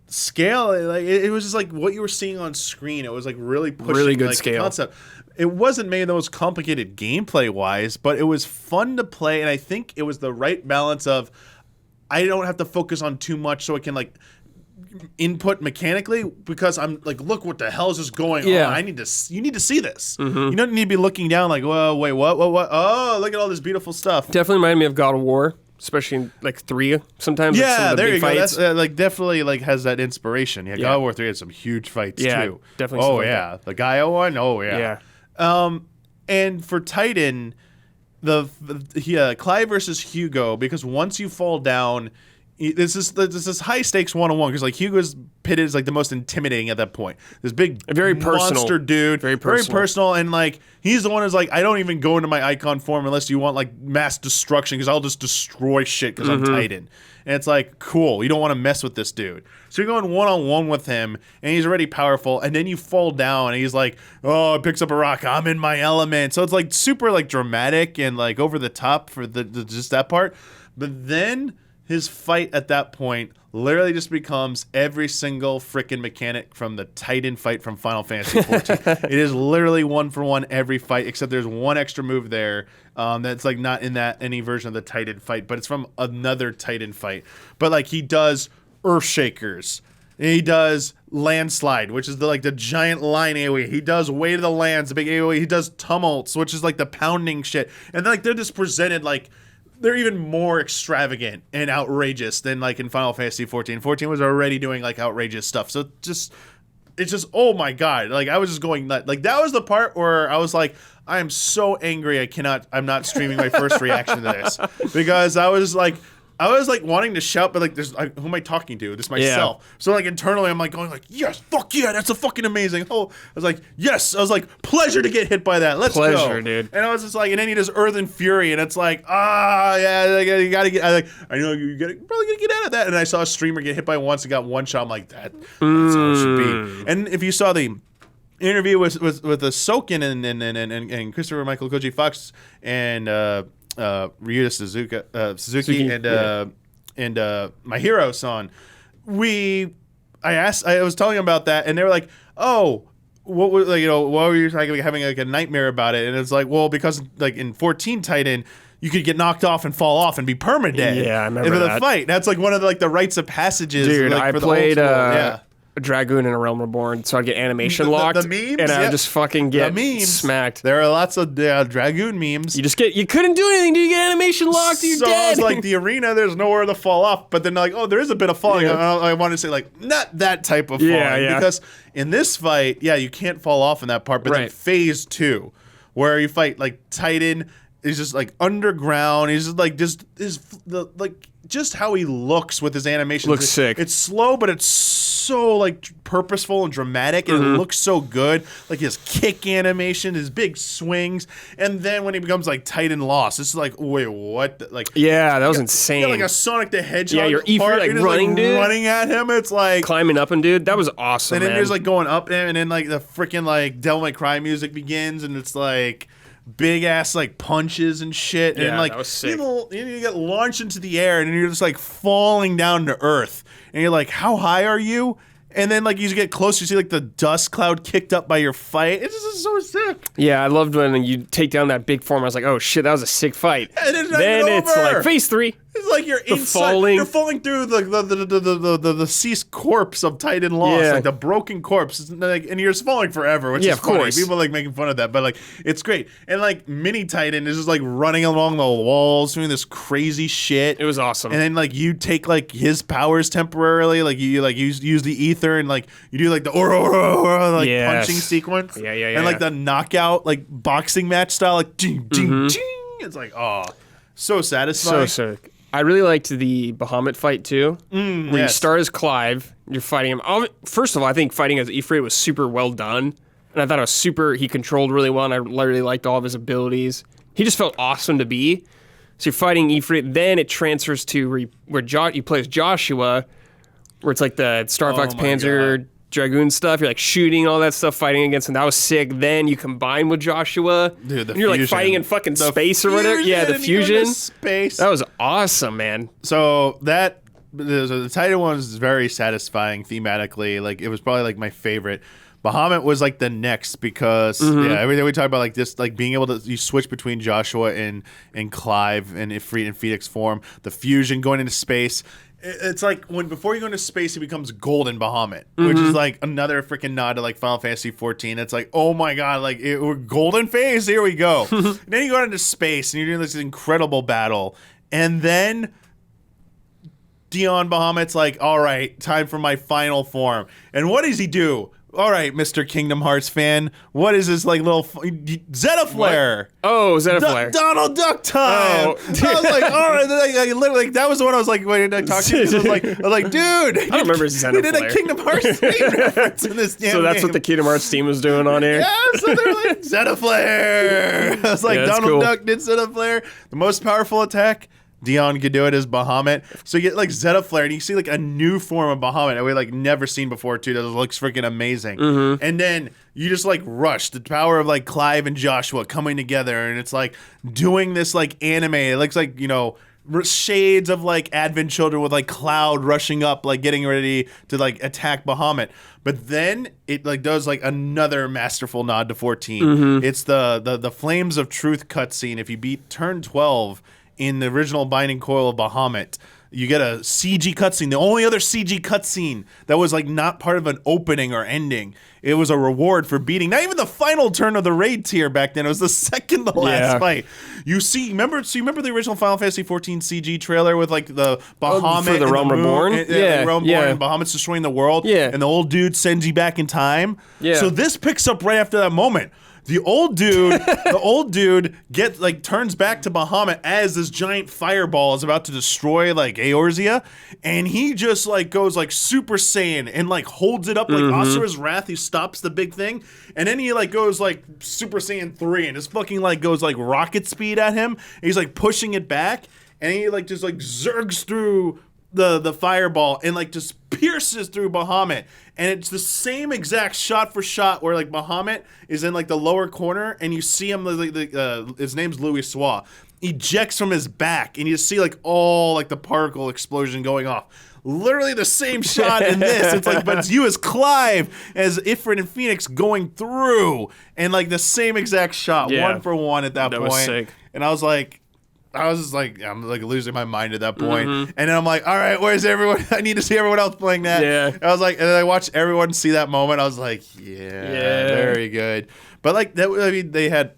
scale, like it was just like what you were seeing on screen. It was like really pushing really good like, scale concept. It wasn't maybe the most complicated gameplay wise, but it was fun to play, and I think it was the right balance of I don't have to focus on too much so it can like input mechanically because I'm like, look what the hell is this going on? You need to see this. You don't need to be looking down like, whoa, wait, what? Oh, look at all this beautiful stuff. Definitely reminded me of God of War, especially in like 3 sometimes. Yeah, some of the there big you go. fights. That's like definitely like has that inspiration. Yeah, God of War 3 had some huge fights too. Definitely. Oh like yeah, that. the Gaia one. Oh yeah. Yeah. And for Titan, Clive versus Hugo, because once you fall down, this is high stakes 1-on-1 because like Hugo's pitted is like the most intimidating at that point. This big very personal monster dude, very personal, and like he's the one who's like, I don't even go into my icon form unless you want like mass destruction because I'll just destroy shit because I'm Titan. And it's like, cool, you don't want to mess with this dude. So you're going 1-on-1 with him, and he's already powerful, and then you fall down, and he's like, oh, it picks up a rock, I'm in my element. So it's like super like dramatic and like over the top for the just that part. But then his fight at that point literally just becomes every single freaking mechanic from the Titan fight from Final Fantasy XIV. It is literally 1-for-1 every fight, except there's one extra move there that's like not in that any version of the Titan fight, but it's from another Titan fight. But like he does Earthshakers. He does Landslide, which is the giant line AoE. He does Weight of the Lands, the big AoE. He does Tumults, which is like the pounding shit. And then, like they're just presented like they're even more extravagant and outrageous than like in Final Fantasy XIV. 14 was already doing like outrageous stuff. So it's just oh my god. Like I was just going nuts. Like that was the part where I was like, I am so angry I'm not streaming my first reaction to this. Because I was like wanting to shout, but like who am I talking to? This myself. Yeah. So like internally I'm like going like, yes, fuck yeah, that's a fucking amazing. Oh, I was like, yes. I was like, pleasure to get hit by that. Let's go. Pleasure, dude. And I was just like, and then he does Earth and Fury, and it's like, yeah, you gotta get. I know you probably gotta get out of that. And I saw a streamer get hit by once and got one shot. I'm like, that's how it should be. And if you saw the interview with Soken and Christopher Michael Koji Fox and Ryuta Suzuki and my hero-san, I was telling them about that, and they were like, oh, what was like, why were you having like a nightmare about it? And it's like, well, because like in 14 Titan, you could get knocked off and fall off and be permadead. Yeah, I remember that. The fight. That's like one of the rites of passages. Dude, like, I played a Dragoon in A Realm Reborn, so I'd get animation locked. The memes? And I would just fucking get smacked. There are lots of Dragoon memes. You couldn't do anything, dude. You get animation locked, you're dead. So it's like the arena, there's nowhere to fall off, but then like, oh, there is a bit of falling. Yeah. I want to say like, not that type of falling. Yeah. Because in this fight, you can't fall off in that part, but then phase 2, where you fight like Titan, is just like underground. He's just how he looks with his animations. Looks sick. It's slow, but it's so like purposeful and dramatic, and it looks so good. Like his kick animation, his big swings, and then when he becomes like Titan Lost, it's like, wait, what? Like, yeah, that was insane. Yeah, like a Sonic the Hedgehog. Yeah, you're like running, dude, running at him. It's like climbing up him, dude. That was awesome. And then man. There's like going up him, and then like the freaking like Devil May Cry music begins, and it's like big ass like punches and shit, and like that was sick. You get launched into the air, and you're just like falling down to earth, and you're like, how high are you? And then like you get close, you see like the dust cloud kicked up by your fight. It's just so sick. Yeah, I loved when you take down that big form. I was like, oh shit, that was a sick fight. And then it's like phase 3. It's like you're inside. You're falling through the ceased corpse of Titan Lost, like the broken corpse, and you're just falling forever, which is of funny. Course. People like making fun of that, but like it's great. And like Mini Titan is just like running along the walls doing this crazy shit. It was awesome. And then like you take like his powers temporarily, like you like use the ether, and like you do like the punching sequence. Yeah. And like the knockout like boxing match style, like ding ding ding. It's like so satisfying. So sick. I really liked the Bahamut fight too, where you start as Clive, you're fighting him. First of all, I think fighting as Ifrit was super well done, and I thought it was he controlled really well, and I really liked all of his abilities. He just felt awesome to be. So you're fighting Ifrit, then it transfers to where you play as Joshua, where it's like the Star Fox Panzer Dragoon stuff. You're like shooting all that stuff, fighting against him. That was sick. Then you combine with Joshua. Dude, and you're like fighting in fucking space or whatever. Yeah, the fusion. Space. That was awesome, man. So the Titan one was very satisfying thematically. Like it was probably like my favorite. Bahamut was like the next because everything we talk about like this, like being able to you switch between Joshua and Clive and Ifrit and Phoenix form, the fusion going into space. It's like before you go into space, he becomes Golden Bahamut, which is like another freaking nod to like Final Fantasy XIV. It's like, oh my god, like we're golden phase. Here we go. And then you go into space and you're doing this incredible battle, and then Dion Bahamut's like, all right, time for my final form. And what does he do? all right, Mr. Kingdom Hearts fan, what is this like little Zeta Flare? Oh, Zeta Flare. Donald Duck time. Oh. I was like, all right, I literally, like, that was the one I was like, wait, I talked to you. I was like, dude, I don't remember Zeta we did Flare. a Kingdom Hearts 3 reference in this damn So that's game. what the Kingdom Hearts team was doing on here? Yeah, so they're like, Zeta Flare. I was like, Yeah, that's Donald cool. Duck did Zeta Flare. The most powerful attack, Dion could do it as Bahamut. So you get like Zeta Flare, and you see like a new form of Bahamut that we like never seen before too. That looks freaking amazing. And then you just like rush the power of like Clive and Joshua coming together, and it's like doing this like anime. It looks like, you know, shades of like Advent Children with like Cloud rushing up, like getting ready to like attack Bahamut. But then it like does like another masterful nod to 14. It's the Flames of Truth cutscene. If you beat turn 12 in the original Binding Coil of Bahamut, you get a CG cutscene. The only other CG cutscene that was like not part of an opening or ending. It was a reward for beating not even the final turn of the raid tier back then. It was the second to last fight. You see, remember the original Final Fantasy XIV CG trailer with like the Bahamut for the and Realm moon, Reborn? and, Yeah, Realm yeah. Reborn, and Bahamut's destroying the world. Yeah. And the old dude sends you back in time. Yeah. So this picks up right after that moment. The old dude turns back to Bahamut as this giant fireball is about to destroy like Eorzea, and he just like goes like Super Saiyan and like holds it up like Asura's Wrath. He stops the big thing, and then he like goes like Super Saiyan 3 and just fucking like goes like rocket speed at him. And he's like pushing it back, and he like just like zergs through the fireball and like just pierces through Bahamut, and it's the same exact shot for shot where like Bahamut is in like the lower corner, and you see him his name's Louis Swa, ejects from his back, and you see like all like the particle explosion going off. Literally the same shot in this. It's like, but it's you as Clive, as Ifrit and Phoenix going through, and like the same exact shot, Yeah. 1 for 1 at that point. was sick. And I was just like, I'm like losing my mind at that point. And then I'm like, all right, where's everyone? I need to see everyone else playing that. Yeah. I was like, and then I watched everyone see that moment. I was like, yeah. Very good. But like that, I mean, they had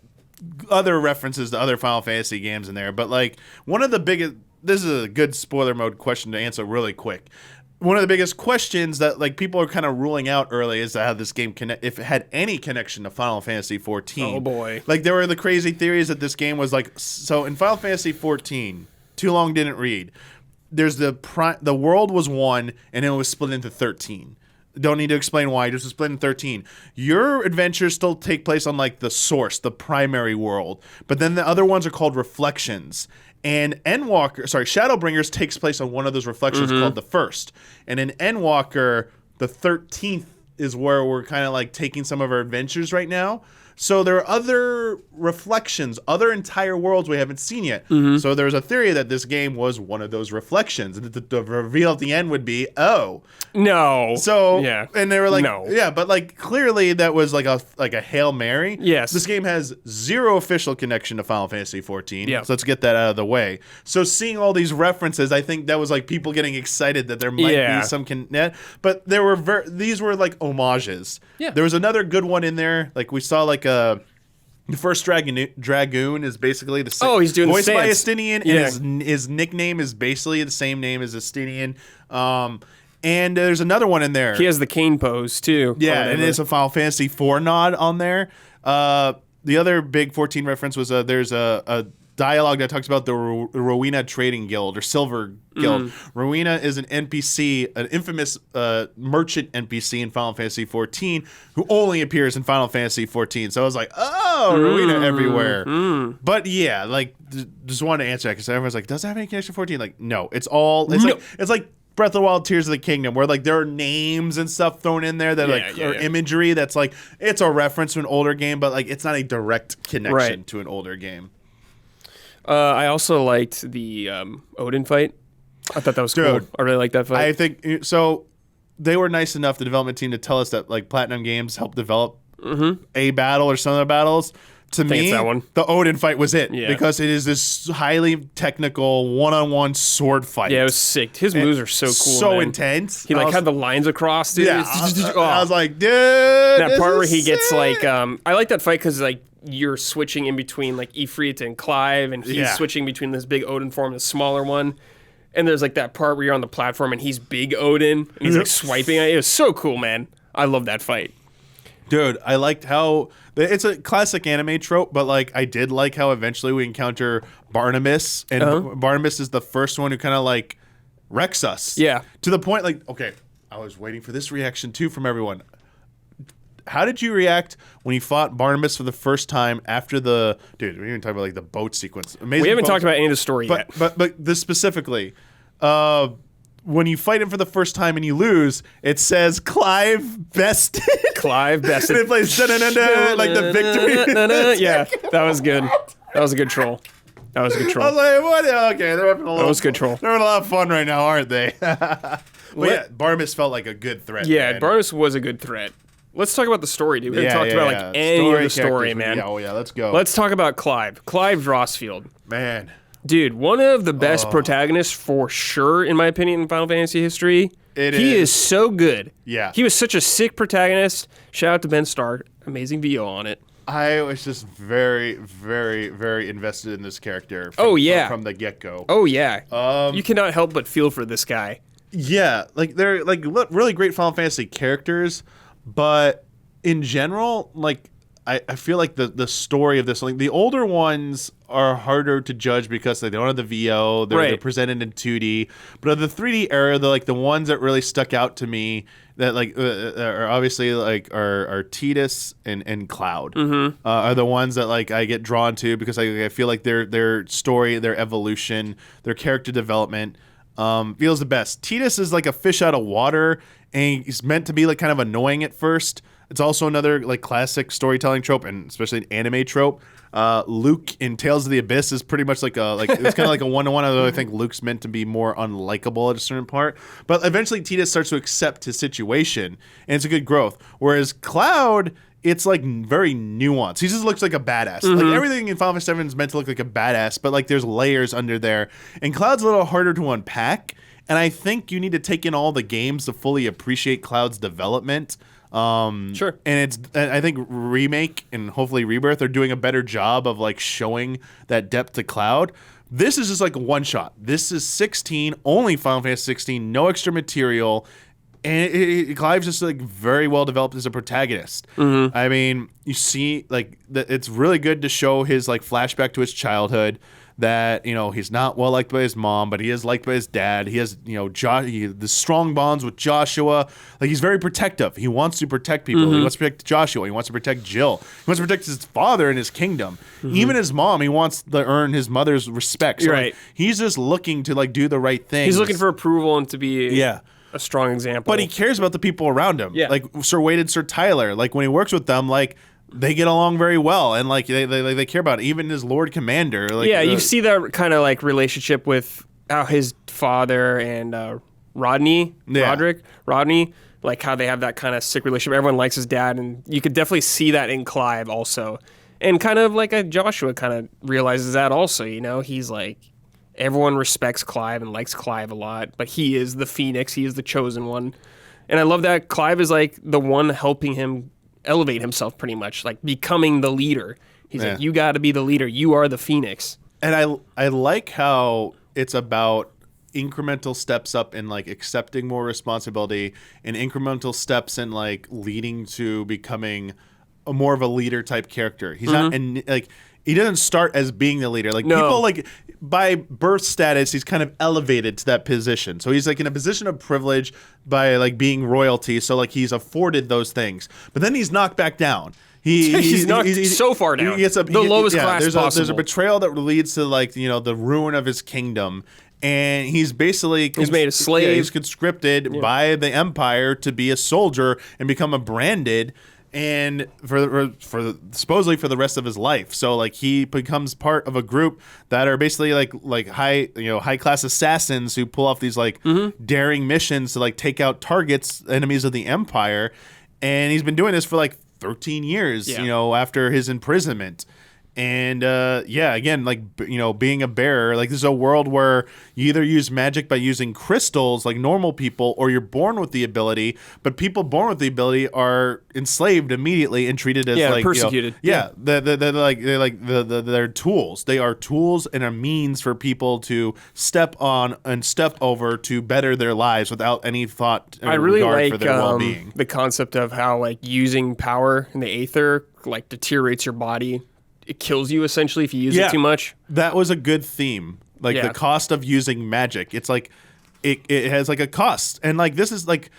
other references to other Final Fantasy games in there. But like one of the biggest, this is a good spoiler mode question to answer really quick. One of the biggest questions that like people are kind of ruling out early is how this game if it had any connection to Final Fantasy XIV. Oh, boy. Like there were the crazy theories that this game was like, so in Final Fantasy XIV, too long didn't read. There's the world was 1 and it was split into 13. Don't need to explain why, just split in 13. Your adventures still take place on like the source, the primary world, but then the other ones are called reflections. And Shadowbringers takes place on one of those reflections called the First. And in Endwalker, the 13th is where we're kind of like taking some of our adventures right now. So there are other reflections, other entire worlds we haven't seen yet. So there's a theory that this game was one of those reflections. And the reveal at the end would be, No. So, yeah. And they were like, No. yeah, but like clearly that was like a Hail Mary. Yes. This game has zero official connection to Final Fantasy XIV. Yeah. So let's get that out of the way. So seeing all these references, I think that was like people getting excited that there might be some connect. But there were these were like homages. Yeah. There was another good one in there. Like we saw like the first Dragoon is basically the same. Oh, he's doing the voiced by stance. Estinian, Yeah. and his nickname is basically the same name as Estinian. And there's another one in there. He has the cane pose, too. Yeah, and it's a Final Fantasy IV nod on there. The other big 14 reference was there's a dialogue that talks about the Rowena Trading Guild or Silver Guild. Rowena is an NPC, an infamous merchant NPC in Final Fantasy XIV who only appears in Final Fantasy XIV. So I was like, oh, Rowena everywhere. But yeah, like just wanted to answer that because everyone's like, does it have any connection to 14? Like, no, it's like Breath of the Wild, Tears of the Kingdom, where like there are names and stuff thrown in there that are imagery that's like it's a reference to an older game, but like it's not a direct connection to an older game. I also liked the Odin fight. I thought that was cool. I really liked that fight. I think so. They were nice enough, the development team, to tell us that like Platinum Games helped develop a battle or some of the battles. To me, it's that one. The Odin fight was it Yeah. because it is this highly technical one-on-one sword fight. Yeah, it was sick. His moves are so cool. so man. intense. He like had the lines across, dude. Yeah, It's- I was like, dude, that part where he gets like, I like that fight because like you're switching in between like Ifrit and Clive, and he's switching between this big Odin form and the smaller one. And there's like that part where you're on the platform and he's big Odin and he's like swiping at you. It was so cool, man. I love that fight. Dude, I liked how it's a classic anime trope, but like I did like how eventually we encounter Barnabas, and Barnabas is the first one who kind of like wrecks us. Yeah. To the point, like, okay, I was waiting for this reaction too from everyone. How did you react when you fought Barnabas for the first time after the dude? We didn't even talk about like the boat sequence. Amazing. We haven't boat talked about any of the story yet. But this specifically. When you fight him for the first time and you lose, it says Clive bested. Clive bested. And it plays da-da-da-da, like the victory. Yeah, that was good. That was a good troll. That was a good I troll. was like, what? Okay, they're having a little. That was good troll. They're having a lot of fun right now, aren't they? But yeah, Barnabas felt like a good threat. Yeah, man. Barnabas was a good threat. Let's talk about the story, dude. We haven't talked about like any of the story, characters. man. Yeah, oh yeah, let's go. Let's talk about Clive. Clive Rossfield. Man. Dude, one of the best protagonists for sure, in my opinion, in Final Fantasy history. He is so good. Yeah. He was such a sick protagonist. Shout out to Ben Stark. Amazing VO on it. I was just very, very, very invested in this character from the get-go. Oh, yeah. You cannot help but feel for this guy. Yeah, like they're like really great Final Fantasy characters, but in general, like I feel like the story of this, like the older ones are harder to judge because they don't have the VO. They're presented in 2D. But of the 3D era, the ones that really stuck out to me that like are obviously like are Tidus and Cloud are the ones that like I get drawn to because I feel like their story, their evolution, their character development feels the best. Tidus is like a fish out of water, and he's meant to be like kind of annoying at first. It's also another like classic storytelling trope, and especially an anime trope. Luke in Tales of the Abyss is pretty much it's kind of like a one-to-one. Although I think Luke's meant to be more unlikable at a certain part. But eventually, Tidus starts to accept his situation, and it's a good growth. Whereas Cloud, it's like very nuanced. He just looks like a badass. Like everything in Final Fantasy VII is meant to look like a badass, but like there's layers under there. And Cloud's a little harder to unpack. And I think you need to take in all the games to fully appreciate Cloud's development. Sure. And I think Remake and hopefully Rebirth are doing a better job of like showing that depth to Cloud. This is just like a one shot. This is 16, only Final Fantasy 16, no extra material. And Clive's just like very well developed as a protagonist. I mean, you see, like it's really good to show his like flashback to his childhood. That he's not well liked by his mom, but he is liked by his dad. He has the strong bonds with Joshua. Like he's very protective. He wants to protect people. He wants to protect Joshua. He wants to protect Jill. He wants to protect his father and his kingdom. Even his mom, he wants to earn his mother's respect. So, right. Like, he's just looking to like do the right thing. He's looking for approval and to be a strong example. But he cares about the people around him. Yeah. Like Sir Wade and Sir Tyler. Like when he works with them, like they get along very well, and like they care about it. Even his Lord Commander. Like, you see that kind of like relationship with his father and Rodney, like how they have that kind of sick relationship. Everyone likes his dad, and you could definitely see that in Clive also. And kind of like Joshua kind of realizes that also. He's like everyone respects Clive and likes Clive a lot, but he is the Phoenix. He is the chosen one, and I love that Clive is like the one helping him elevate himself pretty much, like becoming the leader. He's like, you got to be the leader. You are the Phoenix. And I like how it's about incremental steps up in like accepting more responsibility and incremental steps in like leading to becoming a more of a leader type character. He's not and like he doesn't start as being the leader. Like people like by birth status, he's kind of elevated to that position. So he's like in a position of privilege by like being royalty. So like he's afforded those things, but then he's knocked back down. He's knocked so far down. He gets up, the lowest class possible. There's a betrayal that leads to like the ruin of his kingdom. And he's basically made a slave. Yeah, he's conscripted by the Empire to be a soldier and become a branded. And for supposedly for the rest of his life, so like he becomes part of a group that are basically like high class assassins who pull off these like daring missions to like take out targets, enemies of the Empire, and he's been doing this for like 13 years, after his imprisonment. And again, like, being a bearer, like, this is a world where you either use magic by using crystals like normal people, or you're born with the ability, but people born with the ability are enslaved immediately and treated as like persecuted. They're tools. They are tools and a means for people to step on and step over to better their lives without any thought or I really regard like for their well-being. the concept of how like using power in the aether like deteriorates your body. It kills you essentially if you use it too much. That was a good theme. Like the cost of using magic. It's like it has like a cost. And like this is like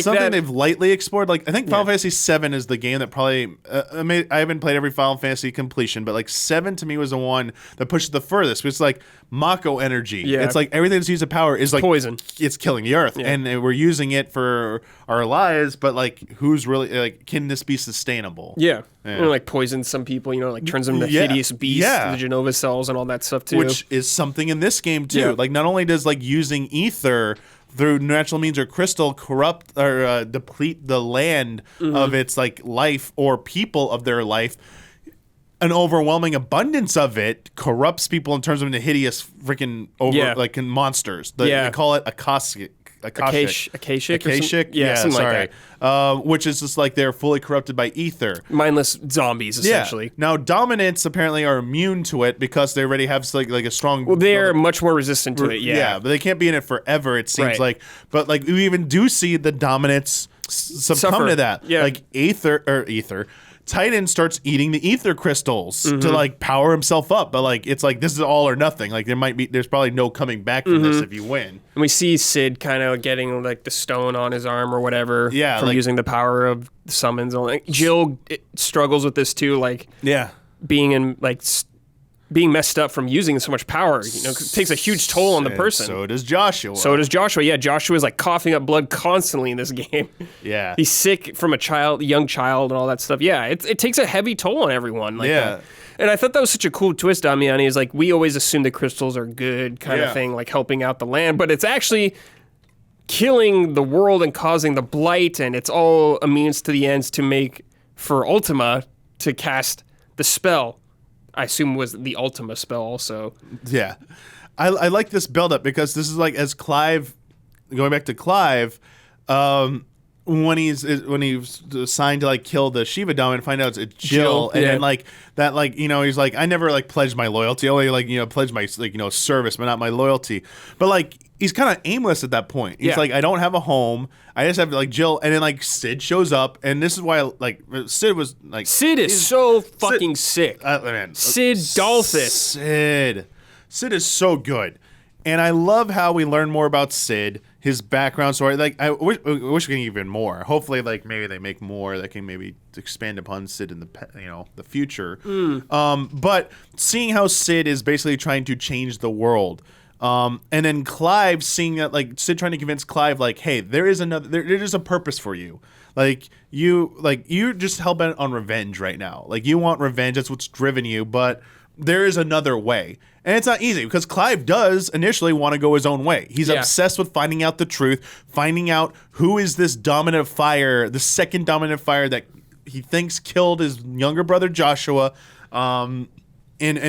something they've lightly explored. Like I think Final Fantasy VII is the game that probably I haven't played every Final Fantasy completion, but like 7 to me was the one that pushed the furthest. It's like Mako energy. Yeah. It's like everything that's used of power is like poison. It's killing the earth, and we're using it for our lives. But like, who's really like? Can this be sustainable? Yeah. Like poisons some people. Like turns them into hideous beasts. The Genova cells and all that stuff too. Which is something in this game too. Yeah. Like not only does like using ether through natural means or crystal corrupt or deplete the land of its like life or people of their life, an overwhelming abundance of it corrupts people and turns them into hideous freaking like monsters. They call it Akashic. Yeah, something like that. Which is just like they're fully corrupted by ether. Mindless zombies, essentially. Yeah. Now, dominants apparently are immune to it because they already have like a strong... Well, they're much more resistant to it, Yeah, but they can't be in it forever, it seems like. But like we even do see the dominants succumb to that. Yeah. Like Ether... Titan starts eating the ether crystals to like power himself up, but like it's like this is all or nothing. Like there's probably no coming back from this if you win. And we see Sid kind of getting like the stone on his arm or whatever from using the power of summons. Like Jill struggles with this too, like being in like being messed up from using so much power. It takes a huge toll on the person. So does Joshua. Yeah, Joshua's like coughing up blood constantly in this game. Yeah. He's sick from a young child and all that stuff. Yeah, it takes a heavy toll on everyone. Like and I thought that was such a cool twist, Damiani, is like we always assume the crystals are good kind of thing, like helping out the land, but it's actually killing the world and causing the blight, and it's all a means to the ends to make for Ultima to cast the spell. I assume was the Ultima spell also. Yeah. I like this buildup because this is like as Clive, going back to Clive, when he's assigned to like kill the Shiva Dom and find out it's Jill, and then like that, like, he's like, I never like pledged my loyalty, only like, pledged my like, service, but not my loyalty. But like, he's kind of aimless at that point. He's like, I don't have a home. I just have like Jill, and then like Sid shows up, and this is why like Sid is so fucking sick. Man, Sid Dolphus. Sid is so good, and I love how we learn more about Sid, his background story. Like I wish we can even more. Hopefully, like maybe they make more that can maybe expand upon Sid in the future. But seeing how Sid is basically trying to change the world. And then Clive seeing that, like Sid trying to convince Clive, like, hey, there is a purpose for you. You're just hell-bent on revenge right now. Like, you want revenge. That's what's driven you. But there is another way. And it's not easy because Clive does initially want to go his own way. He's obsessed with finding out the truth, finding out who is this dominant fire, the second dominant fire that he thinks killed his younger brother Joshua, and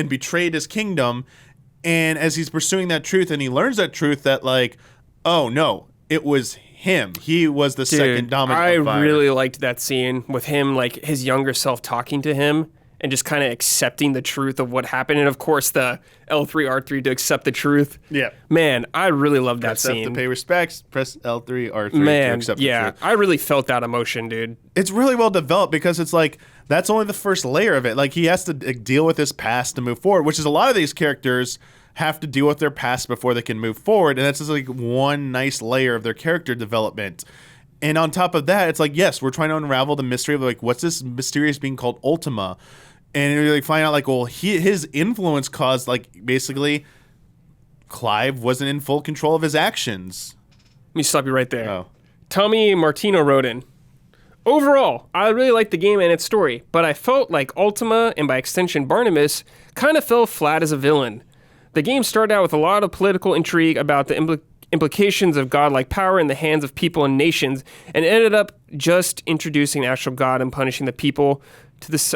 betrayed his kingdom. And as he's pursuing that truth, and he learns that truth, that like, oh no, it was him. He was the second dominant fire. I really liked that scene with him, like his younger self talking to him and just kind of accepting the truth of what happened. And of course, the L3, R3 to accept the truth. Yeah. Man, I really loved that press scene. F to pay respects, press L3, R3 to accept the truth. I really felt that emotion, dude. It's really well developed because it's like, that's only the first layer of it. Like, he has to deal with his past to move forward, which is a lot of these characters have to deal with their past before they can move forward. And that's just like one nice layer of their character development. And on top of that, it's like, yes, we're trying to unravel the mystery of like, what's this mysterious being called Ultima? And you like find out like, well, his influence caused like basically Clive wasn't in full control of his actions. Let me stop you right there. Oh. Tommy Martino wrote in, overall, I really liked the game and its story, but I felt like Ultima, and by extension Barnabas, kind of fell flat as a villain. The game started out with a lot of political intrigue about the implications of godlike power in the hands of people and nations, and ended up just introducing an actual god and punishing the people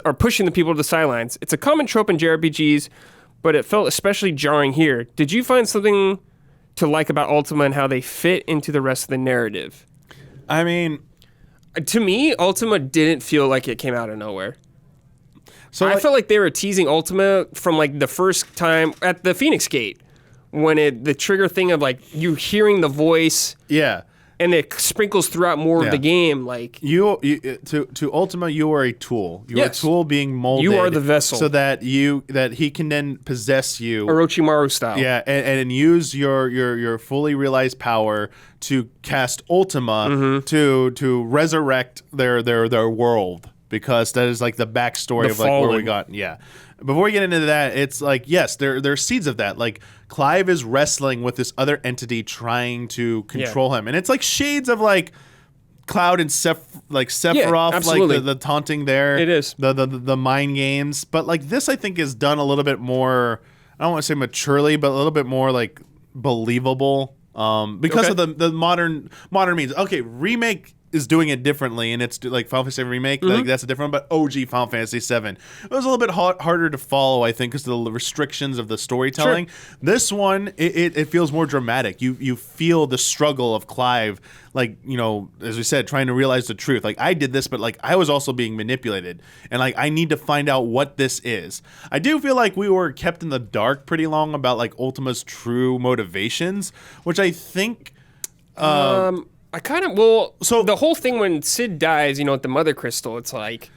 or pushing the people to the sidelines. It's a common trope in JRPGs, but it felt especially jarring here. Did you find something to like about Ultima and how they fit into the rest of the narrative? I mean, to me, Ultima didn't feel like it came out of nowhere. So I felt like they were teasing Ultima from like the first time at the Phoenix Gate, when the trigger thing of like you hearing the voice. Yeah. And it sprinkles throughout more of the game, like to Ultima, you are a tool. You're a tool being molded. You are the vessel, so that he can then possess you, Orochimaru style. Yeah, and use your fully realized power to cast Ultima to resurrect their world, because that is like the backstory of like where we got. Yeah. Before we get into that, it's like, yes, there are seeds of that. Like, Clive is wrestling with this other entity trying to control him. And it's like shades of like Cloud and Sephiroth, like the taunting there. It is. The mind games. But like this, I think, is done a little bit more, I don't want to say maturely, but a little bit more like believable. Because of the modern means. Okay, remake is doing it differently, and it's like Final Fantasy VII Remake, like that's a different one, but OG Final Fantasy VII. It was a little bit harder to follow, I think, because of the restrictions of the storytelling. Sure. This one, it feels more dramatic. You feel the struggle of Clive, like, you know, as we said, trying to realize the truth. Like, I did this, but like I was also being manipulated, and like I need to find out what this is. I do feel like we were kept in the dark pretty long about like Ultima's true motivations, which I think I kind of, so the whole thing when Sid dies, you know, at the Mother Crystal, it's like,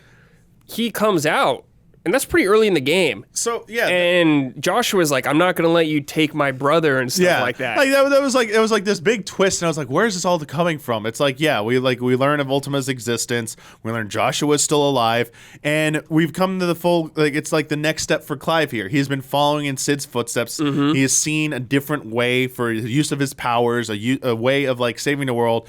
he comes out, and that's pretty early in the game. So, yeah. And Joshua's like, I'm not going to let you take my brother and stuff like that. Like, that was like, it was like this big twist, and I was like, where's this all coming from? It's like, yeah, we learn of Ultima's existence, we learn Joshua's still alive, and we've come to the full, like, it's like the next step for Clive here. He's been following in Sid's footsteps. He has seen a different way for the use of his powers, a way of like saving the world,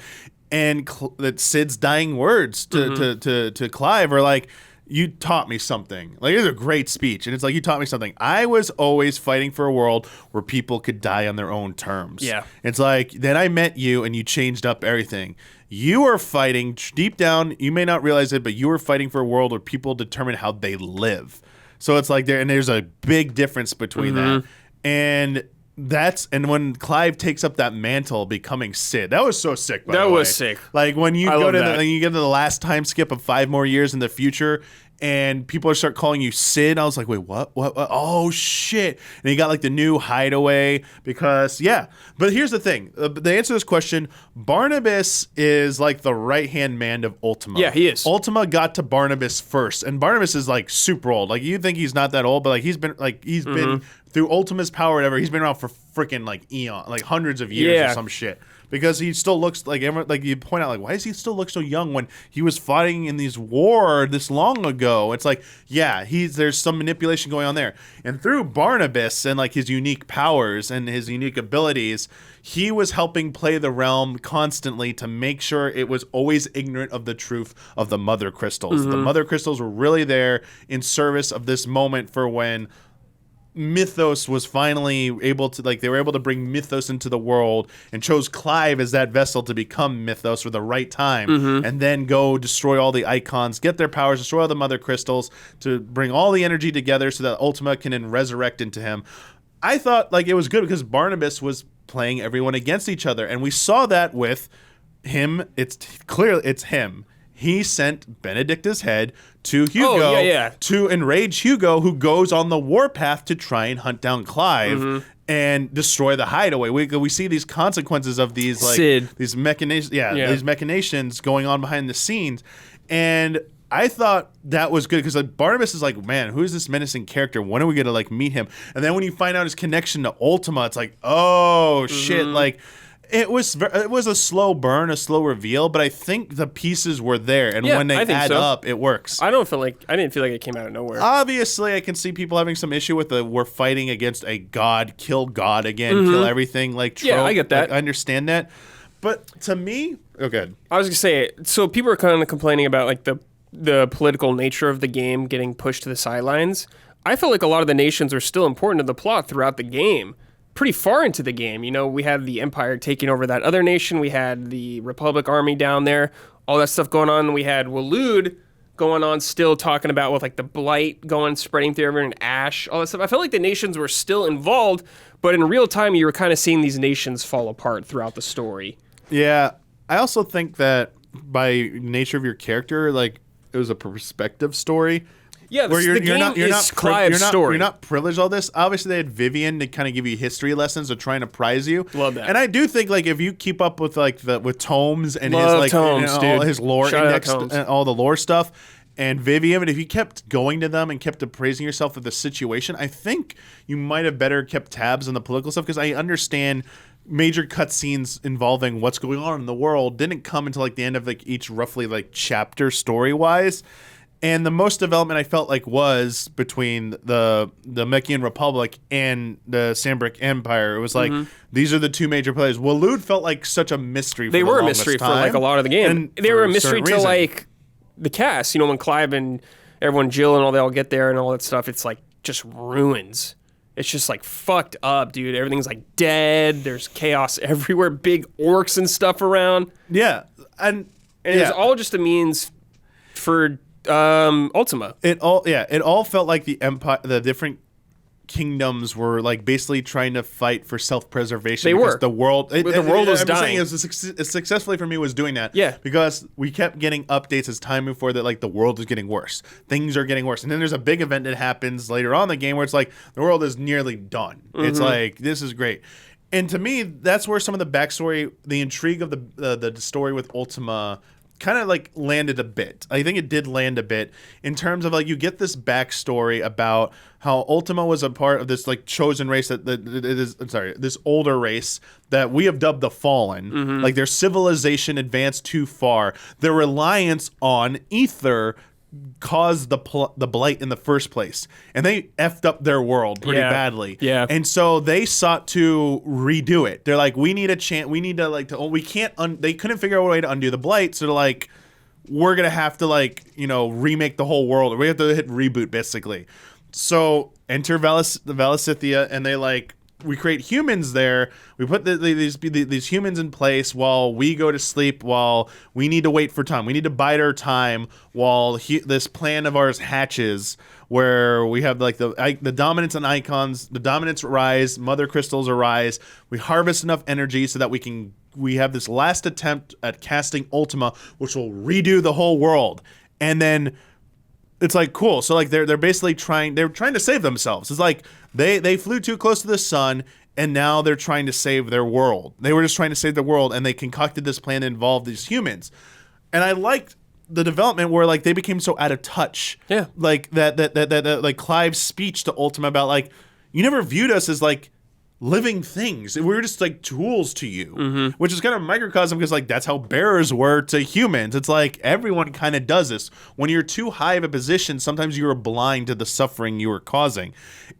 and that Sid's dying words to Clive are like, you taught me something. Like, it's a great speech. And it's like, you taught me something. I was always fighting for a world where people could die on their own terms. Yeah. It's like, then I met you and you changed up everything. You are fighting deep down. You may not realize it, but you are fighting for a world where people determine how they live. So it's like there's a big difference between that. And when Clive takes up that mantle, becoming Sid, that was so sick. By the way, that was sick. Like when you go to you get to the last time skip of 5 more years in the future, and people start calling you Sid. I was like, wait, what? Oh shit! And he got like the new hideaway because But here's the thing: the answer to this question, Barnabas is like the right hand man of Ultima. Yeah, he is. Ultima got to Barnabas first, and Barnabas is like super old. Like you think he's not that old, but like he's been through Ultima's power, whatever. He's been around for freaking like eon, like hundreds of years or some shit. Because he still looks like you point out, like, why does he still look so young when he was fighting in these war this long ago? It's like, there's some manipulation going on there. And through Barnabas and like his unique powers and his unique abilities, he was helping play the realm constantly to make sure it was always ignorant of the truth of the Mother Crystals. The Mother Crystals were really there in service of this moment for when Mythos was finally able to, like, they were able to bring Mythos into the world and chose Clive as that vessel to become Mythos for the right time, and then go destroy all the icons, get their powers, destroy all the Mother Crystals to bring all the energy together so that Ultima can then resurrect into him. I thought like it was good because Barnabas was playing everyone against each other, and we saw that with him. It's him. He sent Benedicta's head to Hugo to enrage Hugo, who goes on the warpath to try and hunt down Clive and destroy the hideaway. We see these consequences of these these machinations, these machinations going on behind the scenes, and I thought that was good because like Barnabas is like, man, who is this menacing character? When are we gonna like meet him? And then when you find out his connection to Ultima, it's like, oh shit, like. It was a slow burn, a slow reveal, but I think the pieces were there, and when they add up, it works. I didn't feel like it came out of nowhere. Obviously, I can see people having some issue with we're fighting against a god, kill God again, kill everything, like trope. Yeah, I get that. Like, I understand that, but to me, good. I was gonna say, so people are kind of complaining about like the political nature of the game getting pushed to the sidelines. I feel like a lot of the nations are still important to the plot throughout the game. Pretty far into the game, you know, we had the Empire taking over that other nation. We had the Republic army down there, all that stuff going on. We had Waloed going on still, talking about with like the blight going, spreading through everyone, and ash, all that stuff. I felt like the nations were still involved, but in real time, you were kind of seeing these nations fall apart throughout the story. Yeah. I also think that by nature of your character, like, it was a perspective story. Yeah, the game is Clive's story. You're not privileged all this. Obviously, they had Vivian to kind of give you history lessons or trying to prize you. Love that. And I do think like if you keep up with like with Tomes and Love his like Tomes, all his lore Shout index out Tomes. and all the lore stuff and Vivian, and if you kept going to them and kept appraising yourself of the situation, I think you might have better kept tabs on the political stuff because I understand major cutscenes involving what's going on in the world didn't come until like the end of like each roughly like chapter story wise. And the most development I felt like was between the Mechian Republic and the Sandbrick Empire. It was like these are the two major players. Waloed felt like such a mystery. They were a mystery for like a lot of the game. And they were a mystery certain to reason. like the cast. You know, when Clive and everyone, Jill and all, they all get there and all that stuff. It's like just ruins. It's just like fucked up, dude. Everything's like dead. There's chaos everywhere. Big orcs and stuff around. Yeah, and it's all just a means for Ultima. It all felt like the empire, the different kingdoms were like basically trying to fight for self-preservation. They because were. the world, The world was dying. I'm saying it successfully for me was doing that. Yeah. because we kept getting updates as time moved forward that like the world is getting worse, things are getting worse, and then there's a big event that happens later on in the game where it's like the world is nearly done. It's like this is great. And to me, that's where some of the backstory, the intrigue of the story with Ultima kind of like landed a bit. I think it did land a bit in terms of like you get this backstory about how Ultima was a part of this like chosen race this older race that we have dubbed the Fallen. Like their civilization advanced too far. Their reliance on ether caused the blight in the first place, and they effed up their world pretty badly. Yeah, and so they sought to redo it. They're like, we need a chance. We need to like to. We can't. They couldn't figure out a way to undo the blight, so they're like, we're gonna have to like remake the whole world. We have to hit reboot basically. So enter Velasithia, and they like. We create humans there. We put these humans in place while we go to sleep, while we need to wait for time. We need to bide our time while this plan of ours hatches, where we have like the dominance and icons. The dominance rise, mother crystals arise. We harvest enough energy so that we have this last attempt at casting Ultima, which will redo the whole world. And then it's like cool. So like they're basically trying to save themselves. It's like they flew too close to the sun and now they're trying to save their world. They were just trying to save the world and they concocted this plan to involve these humans. And I liked the development where like they became so out of touch. Yeah. Like that like Clive's speech to Ultima about like you never viewed us as like living things. We were just like tools to you, which is kind of a microcosm because like that's how bearers were to humans. It's like everyone kind of does this. When you're too high of a position, sometimes you are blind to the suffering you were causing.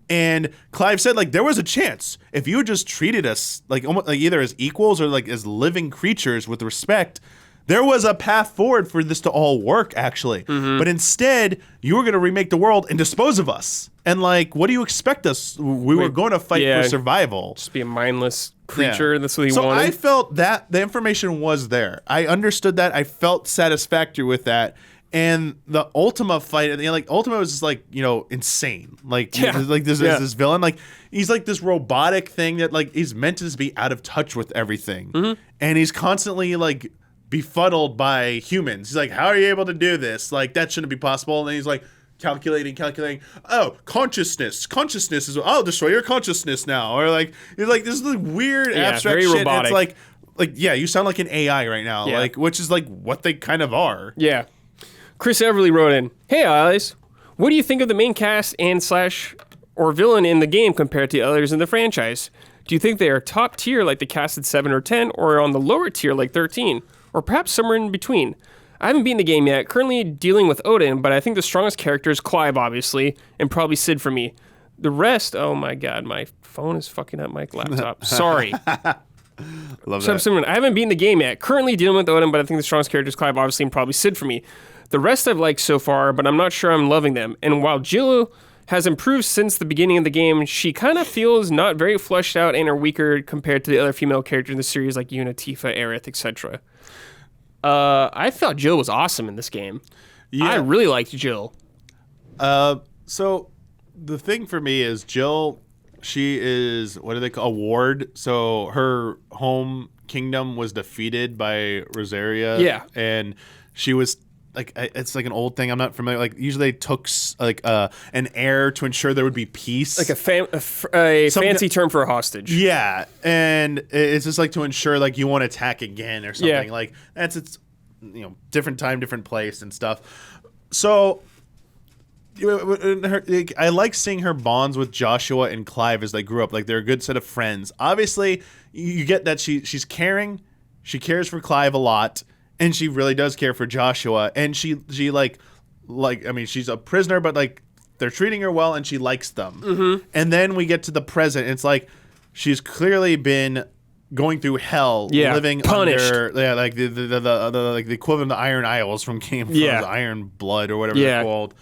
And Clive said like there was a chance if you had just treated us like almost like either as equals or like as living creatures with respect. There was a path forward for this to all work, actually. But instead, you were going to remake the world and dispose of us. And, like, what do you expect us? We were going to fight for survival. Just be a mindless creature. That's what he wanted. So I felt that the information was there. I understood that. I felt satisfactory with that. And the Ultima fight, like, Ultima was just, like, insane. Like, like this villain. Like, he's, like, this robotic thing that, like, he's meant to just be out of touch with everything. And he's constantly, like, befuddled by humans. He's like, how are you able to do this? Like, that shouldn't be possible. And then he's like, calculating. Oh, consciousness is, I'll destroy your consciousness now. Or like, it's like, this is like weird abstract very shit. robotic. It's like, yeah, you sound like an AI right now. Yeah. Like, which is like what they kind of are. Yeah. Chris Everly wrote in, hey, Alice, what do you think of the main cast and / or villain in the game compared to others in the franchise? Do you think they are top tier like the cast at 7 or 10 or on the lower tier like 13? Or perhaps somewhere in between? I haven't beaten the game yet, currently dealing with Odin, but I think the strongest character is Clive, obviously, and probably Sid for me. The rest, oh my god, my phone is fucking up my laptop. Sorry. Love that. I haven't beaten the game yet, currently dealing with Odin, but I think the strongest character is Clive, obviously, and probably Sid for me. The rest I've liked so far, but I'm not sure I'm loving them. And while Jill has improved since the beginning of the game, she kind of feels not very fleshed out and are weaker compared to the other female characters in the series like Yuna, Tifa, Aerith, etc. I thought Jill was awesome in this game. I really liked Jill. So the thing for me is Jill, she is, what do they call, a ward? So her home kingdom was defeated by Rosaria. Yeah. And she was like, it's like an old thing I'm not familiar. Like usually they took an heir to ensure there would be peace. Like a fancy term for a hostage. Yeah. And it's just like to ensure like you won't attack again or something. Yeah. Like it's different time, different place and stuff. So I like seeing her bonds with Joshua and Clive as they grew up. Like they're a good set of friends. Obviously, you get that she's caring. She cares for Clive a lot, and she really does care for Joshua. And she like I mean, she's a prisoner, but like they're treating her well, and she likes them. Mm-hmm. And then we get to the present. And it's like she's clearly been going through hell, living punished. under like the like the equivalent of the Iron Isles from Game of Thrones, Iron Blood or whatever they're called.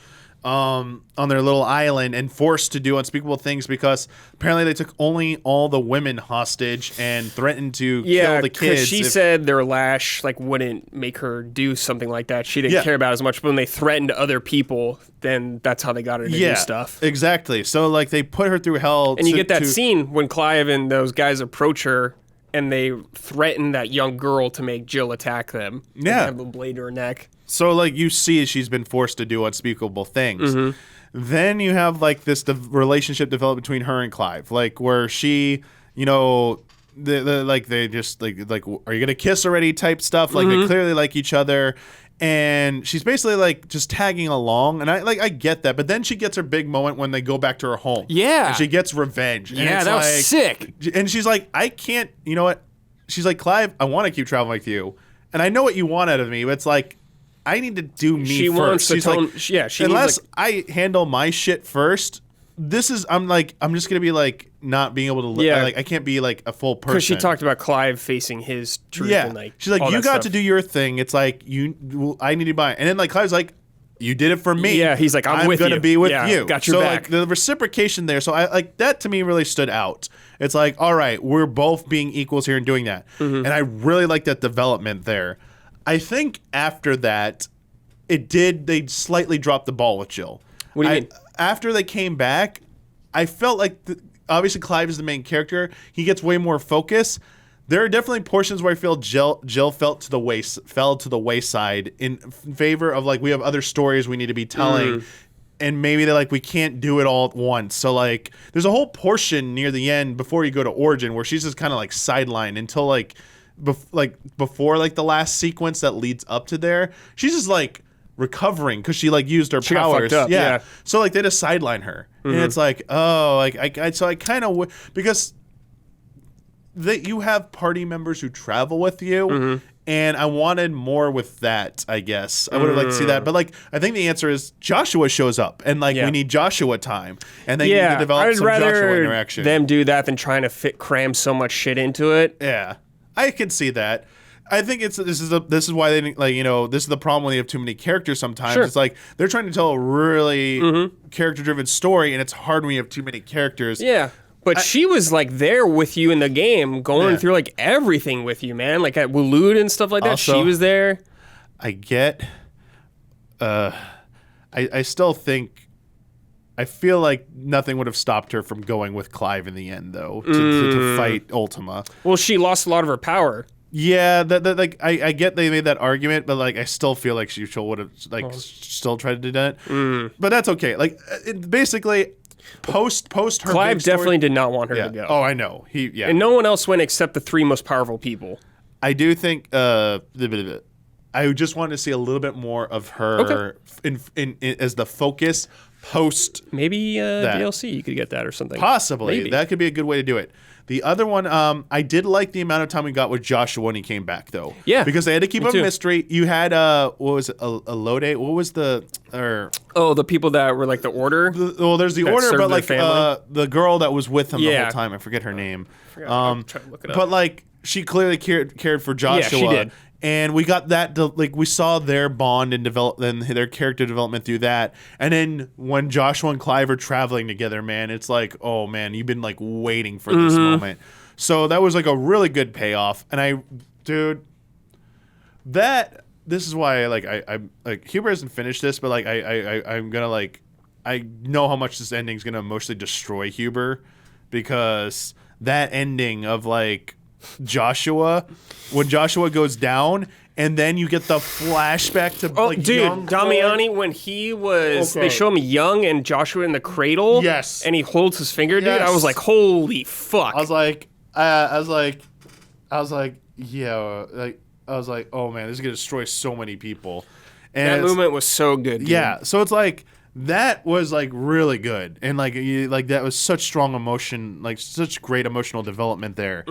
On their little island and forced to do unspeakable things because apparently they took only all the women hostage and threatened to kill the kids. She said their lash wouldn't make her do something like that. She didn't care about it as much, but when they threatened other people, then that's how they got her to do stuff. Exactly. So like they put her through hell. And you get that scene when Clive and those guys approach her and they threaten that young girl to make Jill attack them. Yeah. And have a blade to her neck. So, like, you see she's been forced to do unspeakable things. Mm-hmm. Then you have, like, the relationship develop between her and Clive. Like, where she, they just, like, are you going to kiss already type stuff. Like, they clearly like each other. And she's basically, like, just tagging along. And, I get that. But then she gets her big moment when they go back to her home. Yeah. And she gets revenge. Yeah, that was sick. And she's like, I can't, you know what? She's like, Clive, I want to keep traveling with you. And I know what you want out of me. But it's like, I need to do me she first. Wants to She's tone, like, she unless needs I handle my shit first, I'm just gonna be like not being able to like I can't be like a full person. Because she talked about Clive facing his truth. Yeah, and, like, she's like, you got stuff. to do your thing. It's like I need to buy it. And then like Clive's like, you did it for me. Yeah, he's like, I'm with gonna you. be with Yeah, you. got your back. Like the reciprocation there. So I like that to me really stood out. It's like, all right, we're both being equals here and doing that. Mm-hmm. And I really like that development there. I think after that, they slightly dropped the ball with Jill. What do you mean? After they came back, I felt like, obviously Clive is the main character. He gets way more focus. There are definitely portions where I feel Jill fell to the wayside in favor of like we have other stories we need to be telling. And maybe they're like, we can't do it all at once. So like there's a whole portion near the end before you go to Origin where she's just kind of like sidelined until like before like the last sequence that leads up to there. She's just like recovering because she like used her powers. Got fucked up, yeah. So like they just sideline her, and it's like, oh, like I kind of because you have party members who travel with you, and I wanted more with that. I guess I would have liked to see that, but like I think the answer is Joshua shows up, and like we need Joshua time, and they need to develop some Joshua interaction. Them do that than trying to cram so much shit into it. Yeah, I can see that. I think this is why they like this is the problem when you have too many characters sometimes. Sure. It's like they're trying to tell a really character driven story, and it's hard when you have too many characters. Yeah. But she was like there with you in the game, going through like everything with you, man. Like at Waloed and stuff like that. Also, she was there. I get. I still think. I feel like nothing would have stopped her from going with Clive in the end, though, to fight Ultima. Well, she lost a lot of her power. Yeah, like I get they made that argument, but like I still feel like she would have like still tried to do that. But that's okay. Like basically, post her. Clive definitely did not want her to go. Oh, I know. And no one else went except the three most powerful people. I do think. I just wanted to see a little bit more of her in as the focus post. Maybe DLC you could get that or something. Possibly. Maybe. That could be a good way to do it. The other one, I did like the amount of time we got with Joshua when he came back, though. Yeah. Because they had to keep a mystery. You had, what was it, Elode? What was the... the people that were like the Order? There's the Order, but like the girl that was with him the whole time. I forget her name. I'm trying to look it up. But like, she clearly cared for Joshua. Yeah, she did. And we got that, like, we saw their bond and their character development through that. And then when Joshua and Clive are traveling together, man, it's like, oh, man, you've been, like, waiting for this moment. So that was, like, a really good payoff. And this is why I like Huber hasn't finished this, but like I'm gonna like I know how much this ending is gonna emotionally destroy Huber, because that ending of like Joshua, when Joshua goes down, and then you get the flashback to like dude, young Damiani, when he was, they show him young and Joshua in the cradle. Yes. And he holds his finger, dude. Yes. I was like, holy fuck. I was like, yeah, like I was like, oh man, this is gonna destroy so many people. And that movement was so good, dude. yeah, so it's like that was like really good, and like that was such strong emotion, like such great emotional development there,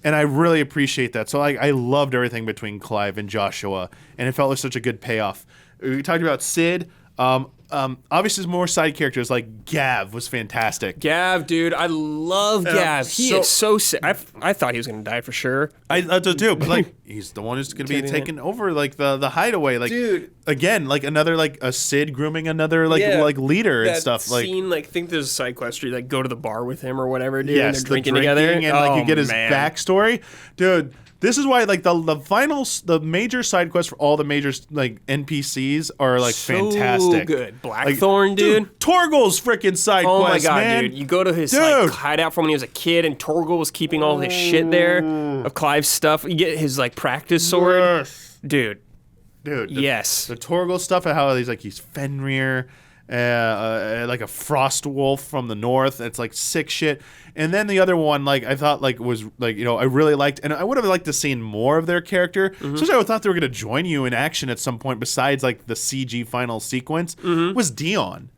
and I really appreciate that. So like I loved everything between Clive and Joshua, and it felt like such a good payoff. We talked about Sid. Obviously, more side characters like Gav was fantastic. Gav, dude, I love Gav. He is so sick. I thought he was gonna die for sure. I did too, but like he's the one who's gonna be taking over like the hideaway. Like, dude, again, like another like a Sid grooming another like leader and stuff. Like scene, like think there's a side quest where you like go to the bar with him or whatever, dude. yes, and they're drinking together, and like you get his backstory, dude. This is why, like the major side quests for all the major like NPCs are like so fantastic. Good, Blackthorn, dude. Torgal's freaking side Oh quest, my god, man. dude! You go to his like, hideout from when he was a kid, and Torgal was keeping all his shit there of Clive's stuff. You get his like practice sword, dude. Yes, the Torgal stuff and how he's Fenrir. Like a frost wolf from the north. It's like sick shit. And then the other one, like I thought, like was like I really liked, and I would have liked to seen more of their character. Especially I thought they were gonna join you in action at some point. Besides like the CG final sequence, was Dion.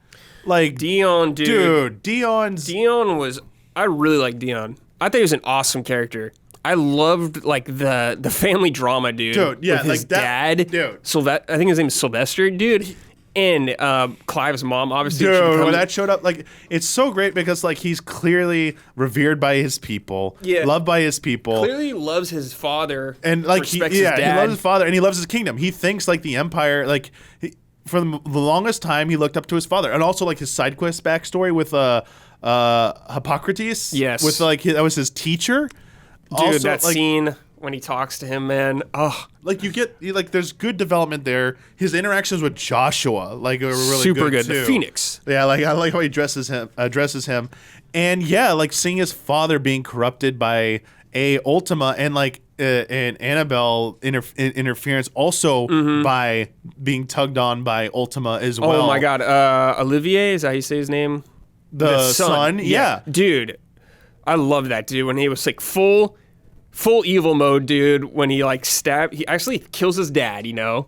Like Dion, dude. Dion was. I really like Dion. I think he was an awesome character. I loved like the family drama, dude. Dude, yeah, with his like that, dad. dude. I think his name is Sylvester, dude. And Clive's mom, obviously. Dude, when that showed up, like, it's so great because, like, he's clearly revered by his people, loved by his people. Clearly loves his father, and like he loves his dad. He loves his father, and he loves his kingdom. He thinks like the empire, like, for the longest time, he looked up to his father, and also like his side quest backstory with Hippocrates. Yes, with like that was his teacher. Dude, also, that like, scene when he talks to him, man. Oh, like there's good development there. His interactions with Joshua, like, are really super good. too. The Phoenix. Yeah, like I like how he addresses him, and yeah, like seeing his father being corrupted by Ultima and like and Annabelle interference also by being tugged on by Ultima as well. Oh my God, Olivier, is that how you say his name? The son, yeah, dude. I love that dude when he was like full evil mode, dude. When he like he actually kills his dad, Dion,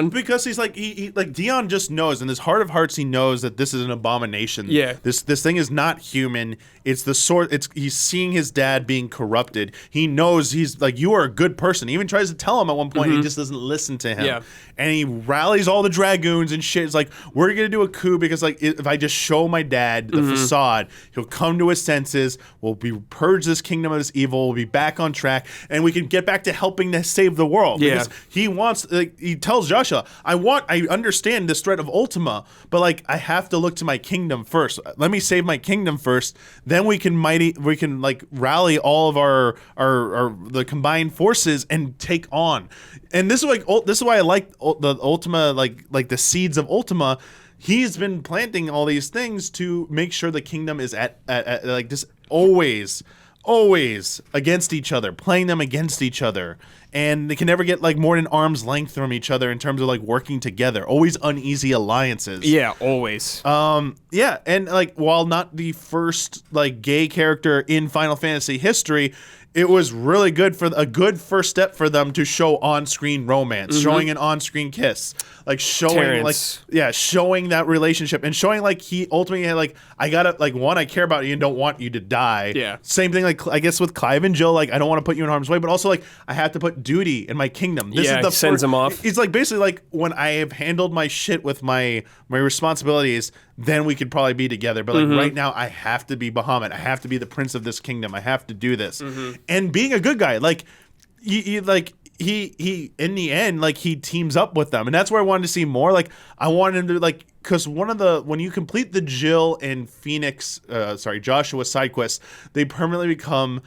because he's like he like Dion just knows in his heart of hearts he knows that this is an abomination. Yeah, this thing is not human. It's the sort. He's seeing his dad being corrupted. He knows he's like, you are a good person. He even tries to tell him at one point. He just doesn't listen to him. Yeah, and he rallies all the dragoons and shit. It's like, we're gonna do a coup because like if I just show my dad the facade, he'll come to his senses. We'll purge this kingdom of this evil. We'll be back on track, and we can get back to helping to save the world. Yeah, because he wants. Like, he tells Joshua, I understand this threat of Ultima, but like I have to look to my kingdom first. Let me save my kingdom first. Then we can like rally all of our the combined forces and take on. And this is why I like the Ultima, like the seeds of Ultima. He's been planting all these things to make sure the kingdom is at like this always against each other, playing them against each other, and they can never get like more than arm's length from each other in terms of like working together. Always uneasy alliances. Yeah, always. Yeah, and like while not the first like gay character in Final Fantasy history, it was really good for a good first step for them to show on-screen romance, showing an on-screen kiss, like showing Terrence. showing that relationship and showing like he ultimately had like, I gotta like, one, I care about you and don't want you to die. Yeah. Same thing like I guess with Clive and Jill, like I don't want to put you in harm's way, but also like I have to put duty in my kingdom. This is the sends him off. It's like basically like when I have handled my shit with my responsibilities, then we could probably be together. But like right now, I have to be Bahamut. I have to be the prince of this kingdom. I have to do this. And being a good guy, like he in the end, like he teams up with them, and that's where I wanted to see more. Like I wanted him to like, because when you complete the Jill and Joshua side quests, they permanently become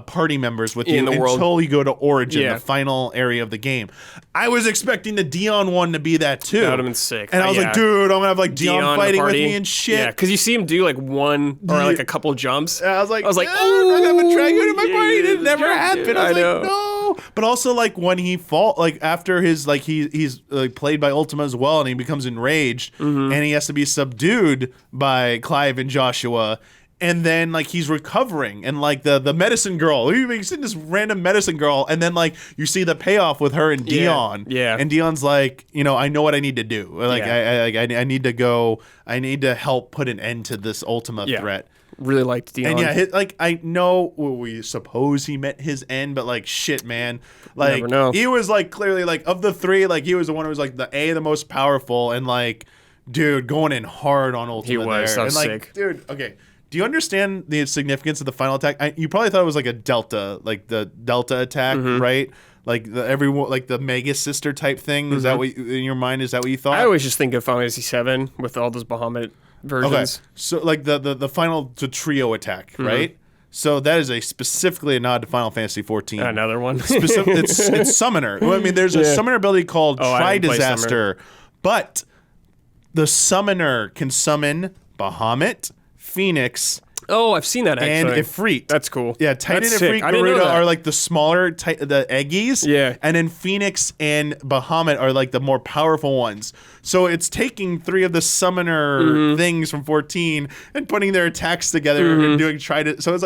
party members with In you the until world. you go to Origin, Yeah. the final area of the game. I was expecting the Dion one to be that too. That would have been sick. And I was Yeah. like, dude, I'm gonna have like Dion the fighting with party. me and shit. Yeah, because you see him do like one or like a couple jumps. And I was like, oh, I have a dragon in my party. It never yeah, happened. I was I like, know. no. But also like when he like after his like he's played by Ultima as well, and he becomes enraged, Mm-hmm. and he has to be subdued by Clive and Joshua. And then like he's recovering, and like the medicine girl, he's in this random medicine girl, and then like you see the payoff with her and Dion. Yeah. And Dion's like, I know what I need to do. Like Yeah. I need to go. I need to help put an end to this Ultima Yeah. threat. Really liked Dion. And yeah, like I know we suppose he met his end, but like shit, man, like Never know. he was like clearly like of the three, like he was the one who was like the most powerful, and like, dude, going in hard on Ultima. He was. there. That was and like, sick. dude, okay. Do you understand the significance of the final attack? You probably thought it was like a Delta, like the Delta attack, Mm-hmm. right? Like like the Mega Sister type thing. Is that what in your mind? Is that what you thought? Mm-hmm. I always just think of Final Fantasy VII with all those Bahamut versions. So like the final trio attack, Mm-hmm. right? So that is specifically a nod to Final Fantasy XIV. Another one. It's Summoner. Well, I mean, there's a Yeah. Summoner ability called Oh, I Tri didn't play Disaster, but the Summoner can summon Bahamut, Phoenix, Oh, I've seen that and actually. Ifrit. That's cool. Yeah, Titan, That's Ifrit, sick. I didn't know Garuda that. are like the smaller, the Eggies. Yeah. And then Phoenix and Bahamut are like the more powerful ones. So it's taking three of the summoner Mm-hmm. things from 14 and putting their attacks together and doing So it's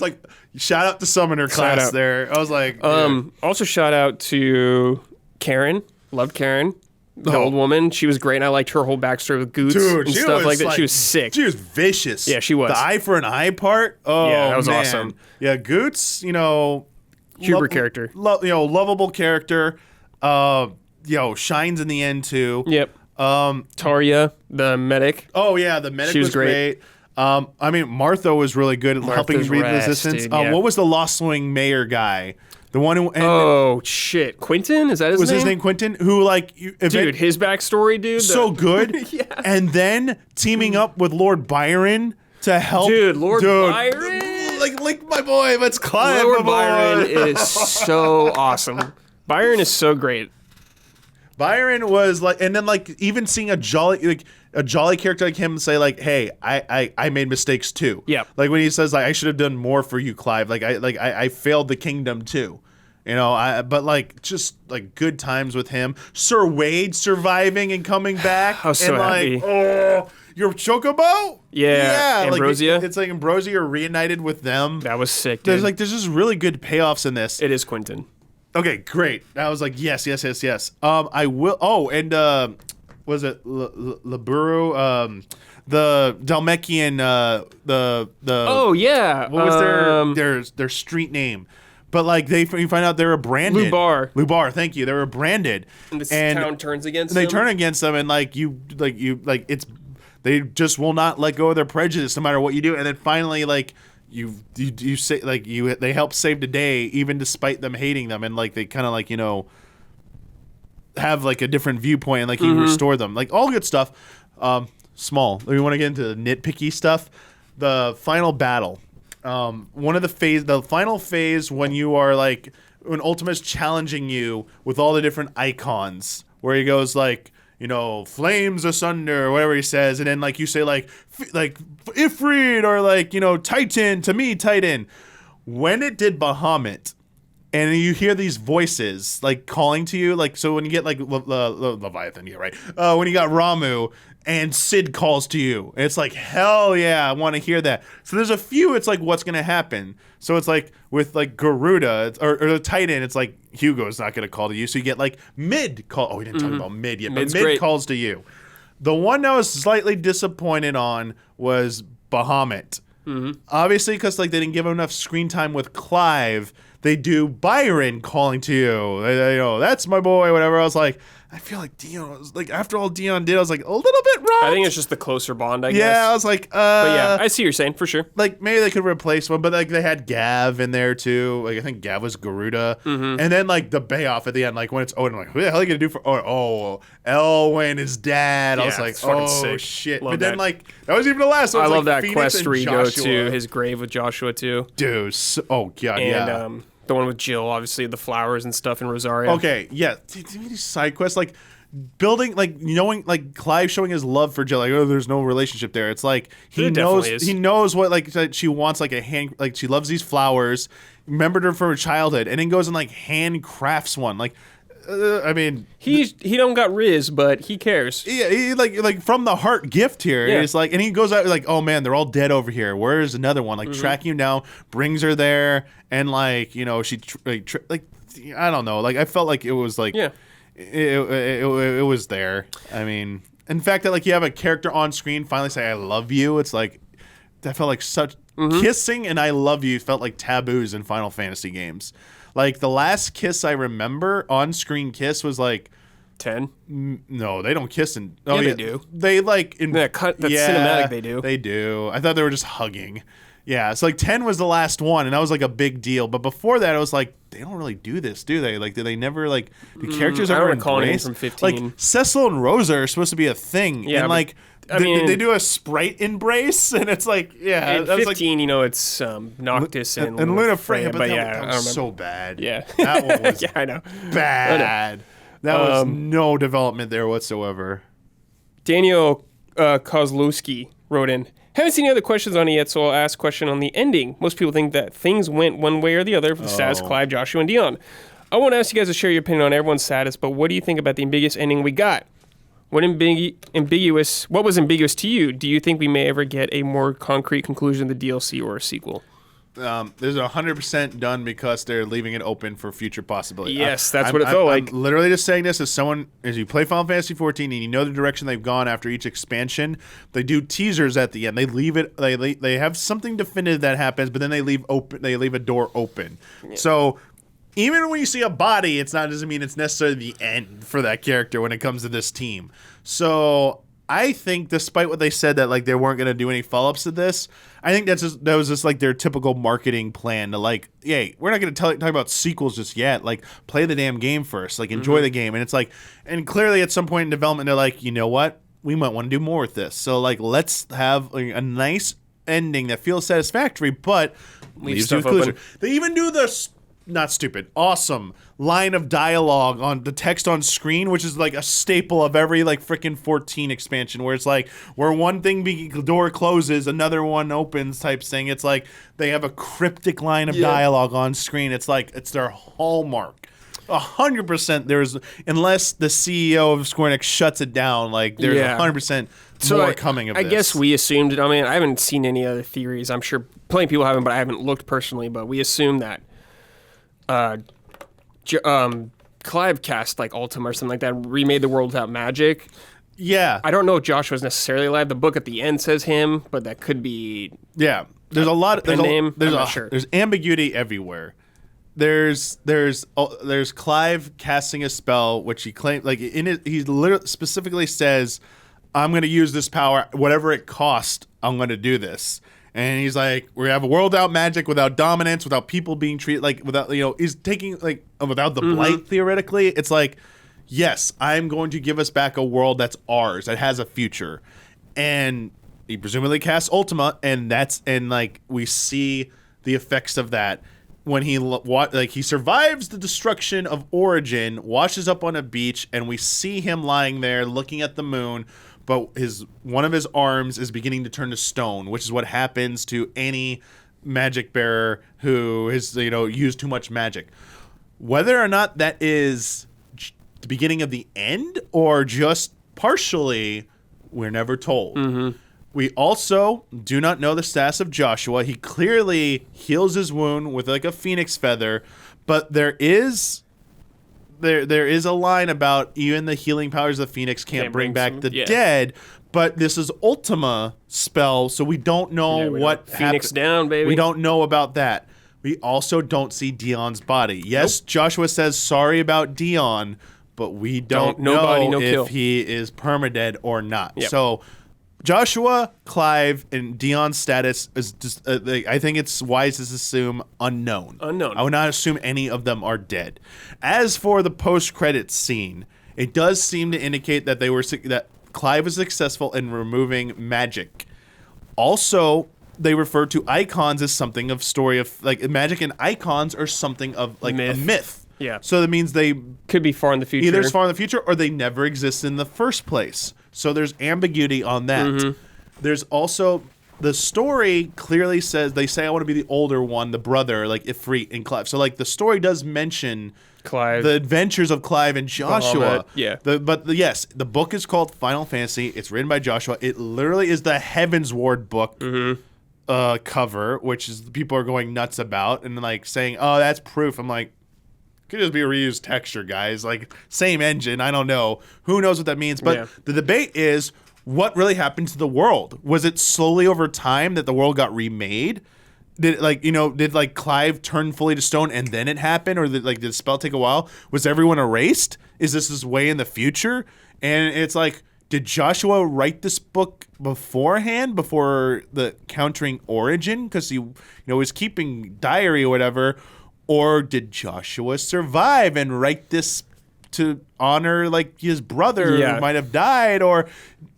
like shout out to summoner class out. there. I was like, dude. Also, shout out to Karen. Loved Karen. The old woman. She was great, and I liked her whole backstory with Goots Dude, and she stuff was like that. She was sick. She was vicious. Yeah, she was. The eye for an eye part. Oh, Yeah, that was man. awesome. Yeah, Goots, Huber character. Lovable character. Shines in the end too. Yep. Taria, the medic. Oh yeah, the medic She was was great. I mean, Martha was really good at helping Martha's read rest, resistance. dude, yeah. What was the Lost Swing mayor guy? The one who Oh shit, Quentin? Is that his was name? his name Quentin? Who like Dude, his backstory, dude. so good. Yeah. And then teaming up with Lord Byron to help. Dude, Lord Byron. Like my boy, let's climb. Lord my boy. Byron is so awesome. Byron is so great. Byron was like, and then like even seeing a jolly character like him say like, "Hey, I made mistakes too." Yep. Like when he says like, "I should have done more for you, Clive." Like I failed the kingdom too. But like just like good times with him. Sir Wade surviving and coming back. I was so and happy. like, oh, your Chocobo. Yeah, Ambrosia. Like, it's like Ambrosia reunited with them. That was sick, dude. There's just really good payoffs in this. It is Quentin. Okay, great. I was like, yes. I will. Oh, and was it Laburu? The Dalmekian. The. Oh yeah. What was their street name? But like you find out they were branded. Lubar. Thank you. They were branded. And this town turns against They them. turn against them, and they just will not let go of their prejudice no matter what you do. And then finally, like. You say like they help save the day even despite them hating them, and like they kind of like have like a different viewpoint, and like you restore them, like all good stuff. Small. We want to get into the nitpicky stuff. The final battle, the final phase when you are like when Ultima's challenging you with all the different icons, where he goes like. Flames asunder, or whatever he says, and then like you say like Ifrit or like Titan to me Titan. When it did Bahamut, and you hear these voices like calling to you, like so when you get like Leviathan, yeah right. When you got Ramu and Sid calls to you, it's like hell yeah, I want to hear that. So there's a few. It's like what's gonna happen. So it's like with like Garuda or the Titan, it's like Hugo's not gonna call to you. So you get like Mid call. Oh, we didn't talk about Mid yet, Mid's but Mid great. calls to you. The one I was slightly disappointed on was Bahamut. Obviously, because like they didn't give him enough screen time with Clive. they do Byron calling to you. They, that's my boy, whatever. I was like, I feel like Dion was like, after all Dion did, I was like, a little bit wrong. I think it's just the closer bond, I guess. Yeah, I was like, But yeah, I see what you're saying, for sure. like maybe they could replace one, but like they had Gav in there too. Like I think Gav was Garuda, and then like the payoff at the end, like when it's Odin, I'm like, who the hell are you gonna do for? Oh, Elwyn, his dad. I was Yeah, like, it's fucking oh sick. shit. Love but then that. like that was even the last one. I It was, love like, that Phoenix quest where you and go Joshua. to his grave with Joshua too. Dude, oh god, And yeah. the one with Jill, obviously the flowers and stuff in Rosario. Okay, yeah. These side quests, like building, like knowing, like Clive showing his love for Jill, like there's no relationship there. It's like he There knows definitely is. he knows what like that she wants, like a hand, like she loves these flowers, remembered her from her childhood, and then goes and like hand crafts one. Like, I mean, He don't got Riz, but he cares. yeah, he like from the heart gift here. Yeah. It's like, and he goes out like, oh man, they're all dead over here. Where's another one? Like tracking him down, brings her there, and like she like I don't know. Like I felt like it was like Yeah. it was there. I mean, in fact, that like you have a character on screen finally say "I love you." It's like that felt like such kissing and "I love you" felt like taboos in Final Fantasy games. Like the last kiss I remember on screen kiss was like 10. no, they don't kiss in. Yeah, they do. They like in That cinematic they do. They do. I thought they were just hugging. Yeah, so like 10 was the last one, and that was like a big deal. But before that, I was like, they don't really do this, do they? Like, do they never like? Do characters I ever don't recall anything embrace? from 15. Like Cecil and Rosa are supposed to be a thing, Yeah, and but- like, I they mean- do a sprite embrace, and it's like, yeah, In that was like 15, it's Noctis and Luna Freya, but but that, yeah, that I was remember. so bad. Yeah. that one was yeah, I know. bad. That was no development there whatsoever. Daniel Kozlowski wrote in, haven't seen any other questions on it yet, so I'll ask a question on the ending. Most people think that things went one way or the other for the status, Clive, Joshua, and Dion. I won't ask you guys to share your opinion on everyone's status, but what do you think about the ambiguous ending we got? What was ambiguous to you? Do you think we may ever get a more concrete conclusion of the DLC or a sequel? There's 100% done because they're leaving it open for future possibility. Yes, that's what it felt like. I'm literally just saying this as you play Final Fantasy XIV and you know the direction they've gone after each expansion. They do teasers at the end. They leave it. They have something definitive that happens, but then they leave a door open. Yeah. So even when you see a body, doesn't mean it's necessarily the end for that character when it comes to this team. So I think, despite what they said that like they weren't going to do any follow-ups to this, I think that was just like their typical marketing plan to like, hey, we're not going to talk about sequels just yet. Like, play the damn game first. Like, enjoy the game. And it's like, and clearly at some point in development, they're like, you know what? We might want to do more with this. So like, let's have a nice ending that feels satisfactory, but leaves stuff conclusion. open. They even do this. Not stupid, awesome line of dialogue on the text on screen, which is like a staple of every like freaking 14 expansion, where it's like where one door closes, another one opens type thing. It's like they have a cryptic line of dialogue on screen. It's like it's their hallmark. 100%. There's unless the CEO of Square Enix shuts it down, like there's 100% more coming of this. I guess we assumed it. I mean, I haven't seen any other theories. I'm sure plenty of people haven't, but I haven't looked personally. But we assume that. Clive cast like Ultima or something like that, remade the world without magic. Yeah. I don't know if Joshua's necessarily alive. The book at the end says him, but that could be. Yeah. There's a lot of there's ambiguity everywhere. There's Clive casting a spell, which he claimed like in it. He literally specifically says, "I'm going to use this power, whatever it costs. I'm going to do this." And he's like, we have a world without magic, without dominance, without people being treated like without he's taking like without the blight theoretically. It's like, yes, I'm going to give us back a world that's ours, that has a future. And he presumably casts Ultima, and like we see the effects of that when he survives the destruction of Origin, washes up on a beach, and we see him lying there looking at the moon. But one of his arms is beginning to turn to stone, which is what happens to any magic bearer who has used too much magic. Whether or not that is the beginning of the end or just partially, we're never told. Mm-hmm. We also do not know the status of Joshua. He clearly heals his wound with like a phoenix feather, but there is a line about even the healing powers of the Phoenix can't bring back the dead, but this is Ultima spell, so we don't know what Phoenix down, baby. We don't know about that. we also don't see Dion's body. Yes, Joshua says sorry about Dion, but we don't No know body, no if kill. he is permadead or not. Yep. So Joshua, Clive, and Dion's status is just, I think it's wise to assume unknown. I would not assume any of them are dead. As for the post-credits scene, it does seem to indicate that that Clive was successful in removing magic. Also, they refer to icons as something of story of like magic, and icons are something of like a myth. Yeah. So that means they Could be far in the future. either it's far in the future or they never exist in the first place. So there's ambiguity on that. Mm-hmm. There's also the story clearly says they say I want to be the older one, the brother, like Ifrit and Clive. So like the story does mention Clive. the adventures of Clive and Joshua. Yeah. Yes, the book is called Final Fantasy. It's written by Joshua. It literally is the Heaven's Ward book cover, which is people are going nuts about and like saying, "Oh, that's proof." I'm like, could just be a reused texture, guys. Like same engine. I don't know. Who knows what that means? But the debate is what really happened to the world. Was it slowly over time that the world got remade? Did Clive turn fully to stone and then it happened, or did the spell take a while? Was everyone erased? Is this way in the future? And it's like, did Joshua write this book beforehand, before the countering origin, because he was keeping diary or whatever? Or did Joshua survive and write this to honor like his brother who might have died? Or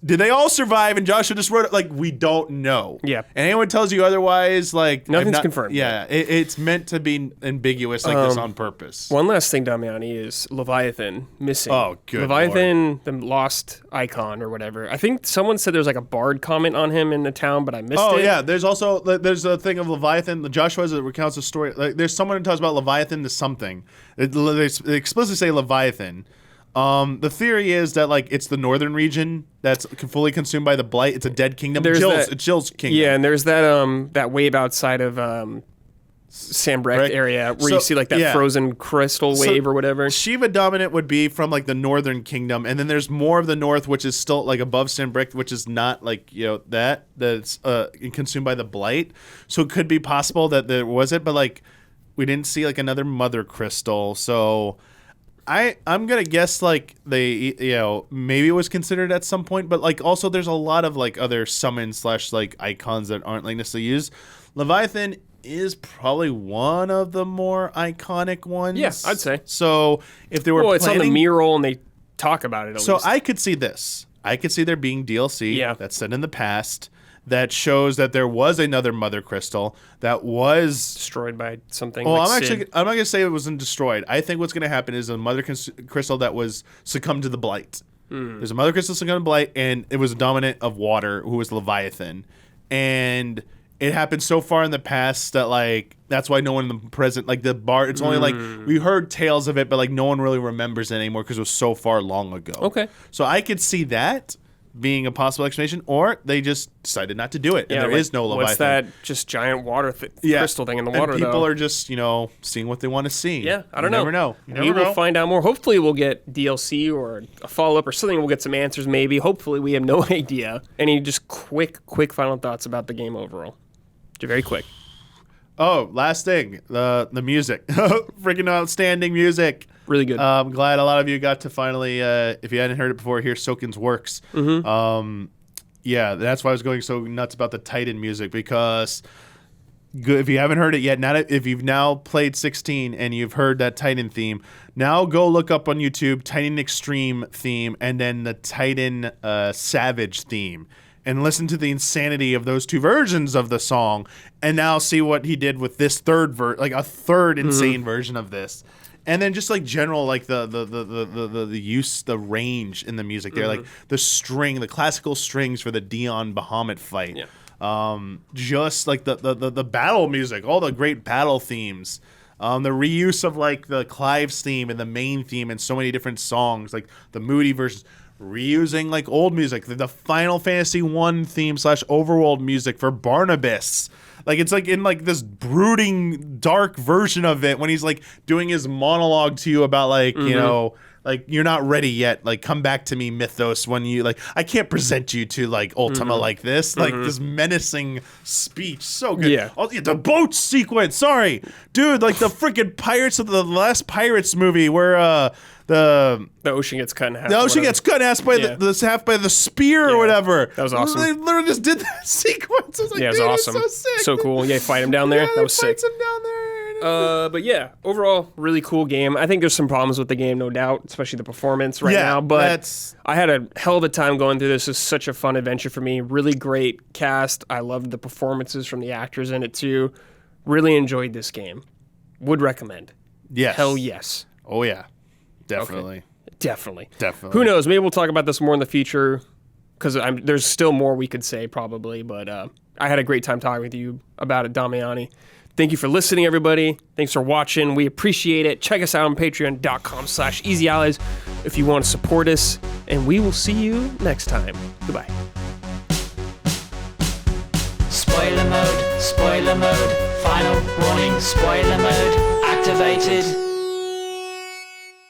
did they all survive and Joshua just wrote it? Like, we don't know. Yeah. And anyone tells you otherwise, like, nothing's confirmed. Yeah, it's meant to be ambiguous like this on purpose. One last thing, Damiani, is Leviathan missing. Oh, good Leviathan, the lost icon or whatever. I think someone said there's like a bard comment on him in the town, but I missed it. Oh, yeah. There's also there's a thing of Leviathan. Joshua recounts a story. Like, there's someone who talks about Leviathan to something. They explicitly say Leviathan. The theory is that like it's the northern region that's fully consumed by the blight. It's a dead kingdom. It's Jill's kingdom. Yeah, and there's that wave outside of Sambrecht area where you see like that frozen crystal wave or whatever. Shiva dominant would be from like the northern kingdom, and then there's more of the north, which is still like above Sambrecht, which is not like that's consumed by the blight. So it could be possible that there was it, but like we didn't see like another mother crystal. So I'm gonna guess like they maybe it was considered at some point, but like also there's a lot of like other summons / like icons that aren't like necessarily used. Leviathan is probably one of the more iconic ones. Yeah, I'd say. So if they were it's on the mural and they talk about it. At least. I could see this. I could see there being DLC that's set in the past that shows that there was another mother crystal that was destroyed by something. Well, like I'm not gonna say it wasn't destroyed. I think what's gonna happen is a mother crystal that was succumbed to the blight. There's a mother crystal succumbed to blight, and it was a dominant of water who was Leviathan, and it happened so far in the past that like that's why no one in the present like the bar. It's only like we heard tales of it, but like no one really remembers it anymore because it was so far long ago. Okay, so I could see that being a possible explanation, or they just decided not to do it, and there is no Leviathan. What's that just giant water crystal thing in the water, and people are just, seeing what they want to see. Yeah, I don't know. Never know. We will find out more. Hopefully we'll get DLC or a follow-up or something. We'll get some answers maybe. Hopefully we have no idea. Any just quick final thoughts about the game overall? Just very quick. Oh, last thing, the music. Freaking outstanding music. Really good. I'm glad a lot of you got to finally, if you hadn't heard it before, hear Soken's works. Yeah, that's why I was going so nuts about the Titan music, because if you haven't heard it yet, if you've now played 16 and you've heard that Titan theme, now go look up on YouTube Titan Extreme theme and then the Titan Savage theme. And listen to the insanity of those two versions of the song, and now see what he did with this third a third insane version of this. And then just like general, like the use, the range in the music there, like the classical strings for the Dion Bahamut fight. Yeah. Just like the battle music, all the great battle themes. The reuse of like the Clive's theme and the main theme in so many different songs, like the moody versions. Reusing like old music, the Final Fantasy I theme / overworld music for Barnabas. Like it's like in like this brooding dark version of it when he's like doing his monologue to you about like like you're not ready yet. Like come back to me, Mythos. When you like, I can't present you to like Ultima like this. Like this menacing speech, so good. Yeah. Oh, the boat sequence. Sorry, dude. Like the freaking Pirates of the last Pirates movie where the ocean gets cut in half. the ocean gets cut in half by half by the spear or whatever. That was awesome. They literally just did that sequence. I was like, Yeah, it was dude, awesome. It's so sick. So cool. Yeah, fight him down there. That was sick. Fights him down there. But yeah, overall, really cool game. I think there's some problems with the game, no doubt, especially the performance right now. But I had a hell of a time going through this. It was such a fun adventure for me. Really great cast. I loved the performances from the actors in it too. Really enjoyed this game. Would recommend. Yes. Hell yes. Oh yeah. Definitely. Okay. Definitely. Definitely. Who knows? Maybe we'll talk about this more in the future because there's still more we could say probably. But I had a great time talking with you about it, Damiani. Thank you for listening, everybody. Thanks for watching. We appreciate it. Check us out on patreon.com/easyallies if you want to support us. And we will see you next time. Goodbye. Spoiler mode, final warning, spoiler mode activated.